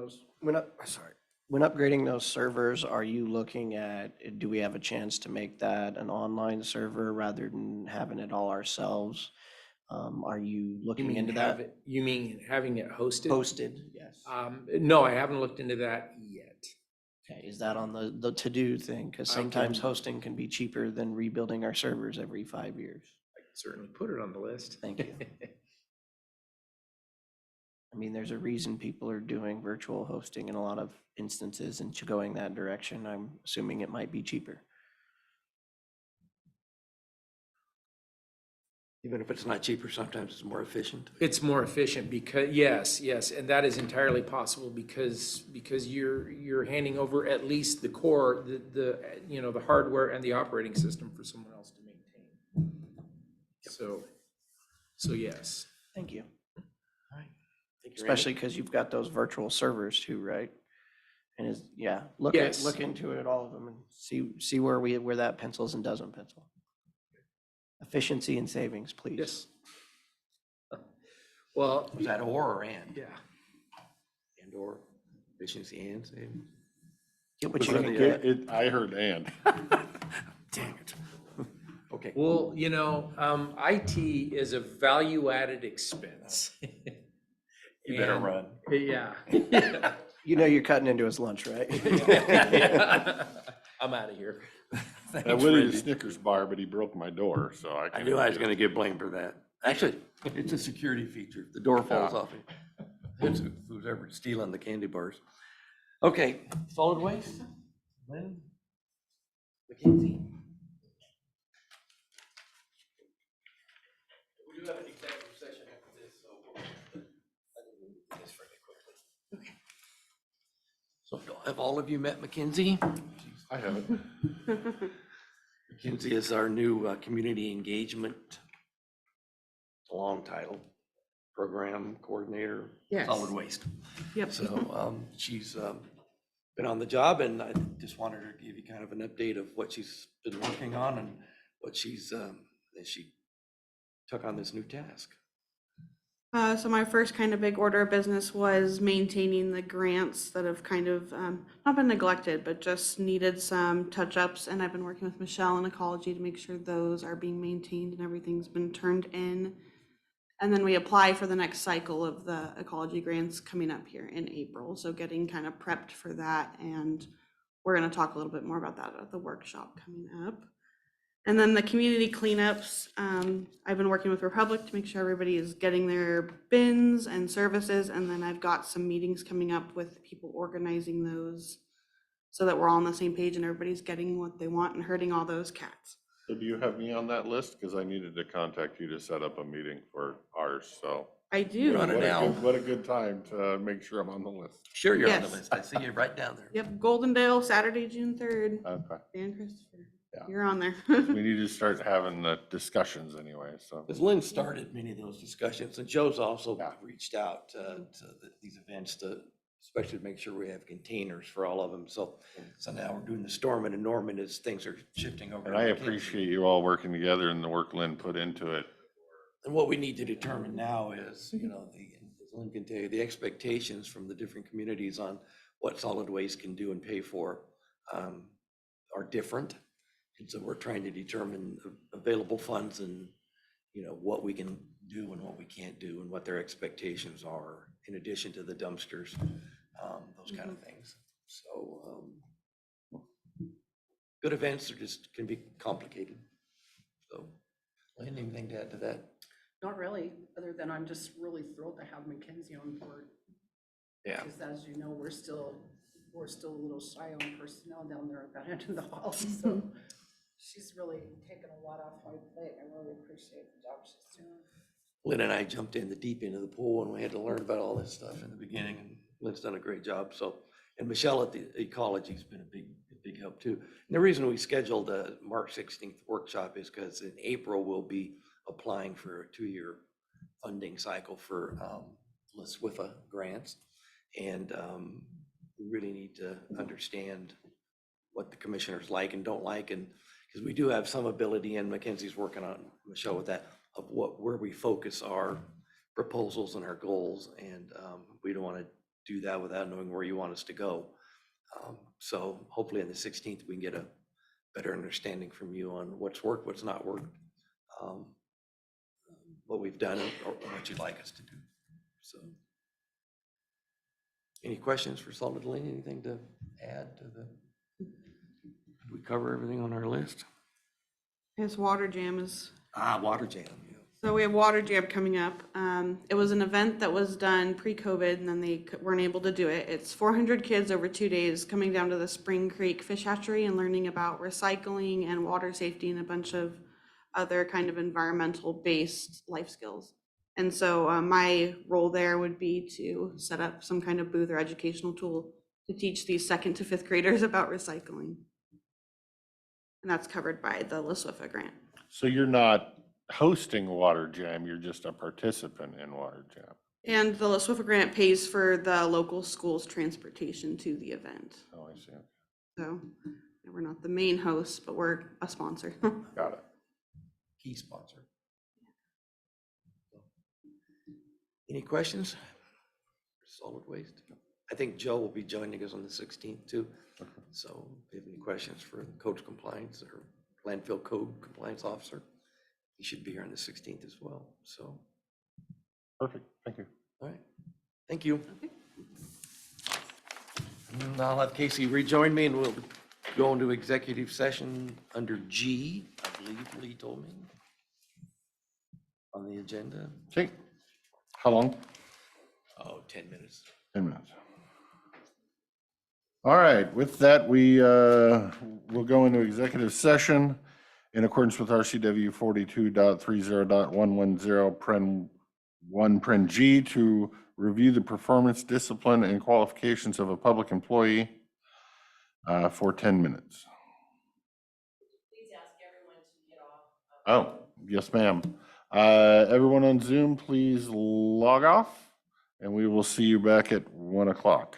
those servers, are you looking at, do we have a chance to make that an online server rather than having it all ourselves? Are you looking into that? You mean having it hosted? Hosted, yes. No, I haven't looked into that yet. Okay, is that on the to-do thing? Because sometimes hosting can be cheaper than rebuilding our servers every 5 years. I can certainly put it on the list. Thank you. I mean, there's a reason people are doing virtual hosting in a lot of instances, and going that direction, I'm assuming it might be cheaper. Even if it's not cheaper, sometimes it's more efficient. It's more efficient because yes, and that is entirely possible because you're handing over at least the core, the hardware and the operating system for someone else to maintain. So yes. Thank you. All right. Thank you, Randy. Especially because you've got those virtual servers too, right? And look into it, all of them, and see where that pencils and doesn't pencil. Efficiency and savings, please. Yes. Well, Was that or and? yeah. And or efficiency and savings? Get what you can get. I heard and. Dang it. Okay. Well, you know, IT is a value-added expense. You better And- run. Yeah. You know you're cutting into his lunch, right? I'm out of here. I Thanks, went to the Randy. Snickers bar, but he broke my door, so I I can't. knew I was gonna get blamed for that. Actually, it's a security feature. The door falls Yeah. off. It's who's ever stealing the candy bars. Okay, solid waste. Lynn? Mackenzie? We do have an executive session after this, so I think we can do this fairly quickly. Okay. So have all of you met Mackenzie? I haven't. Mackenzie is our new community engagement, it's a long title, program coordinator, Yes. solid waste. Yep. So she's been on the job, and I just wanted her to give you kind of an update of what she's been working on and what she's, as she took on this new task. So my first kind of big order of business was maintaining the grants that have kind of not been neglected, but just needed some touch-ups. And I've been working with Michelle in ecology to make sure those are being maintained and everything's been turned in. And then we apply for the next cycle of the ecology grants coming up here in April. So getting kind of prepped for that. And we're going to talk a little bit more about that at the workshop coming up. And then the community cleanups, I've been working with Republic to make sure everybody is getting their bins and services. And then I've got some meetings coming up with people organizing those so that we're all on the same page and everybody's getting what they want and hurting all those cats. So do you have me on that list? Because I needed to contact you to set up a meeting for ours, so. I do. You're on it now. What a good time to make sure I'm on the list. Sure, you're on the Yes. list. I see you right down there. Yep, Goldendale, Saturday, June 3rd. Okay. Dan Christopher, Yeah. you're on there. We need to start having the discussions anyway, so. Because Lynn started many of those discussions, and Joe's also Yeah. reached out to these events to, especially to make sure we have containers for all of them. So now we're doing the Stormin and Norman as things are shifting over. And to I Mackenzie. appreciate you all working together and the work Lynn put into it. And what we need to determine now is, you know, as Lynn can tell you, the expectations from the different communities on what solid waste can do and pay for are different. And so we're trying to determine available funds and, you know, what we can do and what we can't do and what their expectations are, in addition to the dumpsters, those kind of things. So good events are just, can be complicated. So, Lynn, anything to add to that? Not really, other than I'm just really thrilled to have Mackenzie on board. Yeah. Because as you know, we're still a little shy on personnel down there at that end of the hall, so she's really taken a lot off my plate. I really appreciate the job she's doing. Lynn and I jumped in the deep end of the pool and we had to learn about all this stuff in the beginning, and Lynn's done a great job. So, and Michelle at the ecology's been a big help too. And the reason we scheduled a March 16th workshop is because in April we'll be applying for a 2-year funding cycle for LaSWIFA grants. And we really need to understand what the commissioners like and don't like. And because we do have some ability, and Mackenzie's working on, Michelle, with that, of where we focus our proposals and our goals. And we don't want to do that without knowing where you want us to go. So hopefully on the 16th, we can get a better understanding from you on what's worked, what's not worked, what we've done, or what you'd like us to do. So any questions for Solid Lane? Anything to add to the, did we cover everything on our list? His water jam is. Water jam, yeah. So we have water jam coming up. It was an event that was done pre-COVID and then they weren't able to do it. It's 400 kids over 2 days coming down to the Spring Creek Fish Hatchery and learning about recycling and water safety and a bunch of other kind of environmental based life skills. And so my role there would be to set up some kind of booth or educational tool to teach these 2nd to 5th graders about recycling. And that's covered by the LaSWIFA grant. So you're not hosting Water Jam, you're just a participant in Water Jam. And the LaSWIFA grant pays for the local school's transportation to the event. Oh, I see. So we're not the main host, but we're a sponsor. Got it. Key sponsor. Any questions? Solid waste. I think Joe will be joining us on the 16th too. So if you have any questions for coach compliance or landfill code compliance officer. He should be here on the 16th as well, so, Perfect, thank you. all right, thank you. And I'll have Casey rejoin me and we'll go into executive session under G, I believe Lee told me, on the agenda. Okay, how long? Oh, 10 minutes. 10 minutes. All right, with that, we'll go into executive session in accordance with RCW 42.30.110 Pren 1 Pren G to review the performance, discipline, and qualifications of a public employee for 10 minutes. Please ask everyone to get off. Oh, yes, ma'am. Everyone on Zoom, please log off, and we will see you back at 1 o'clock.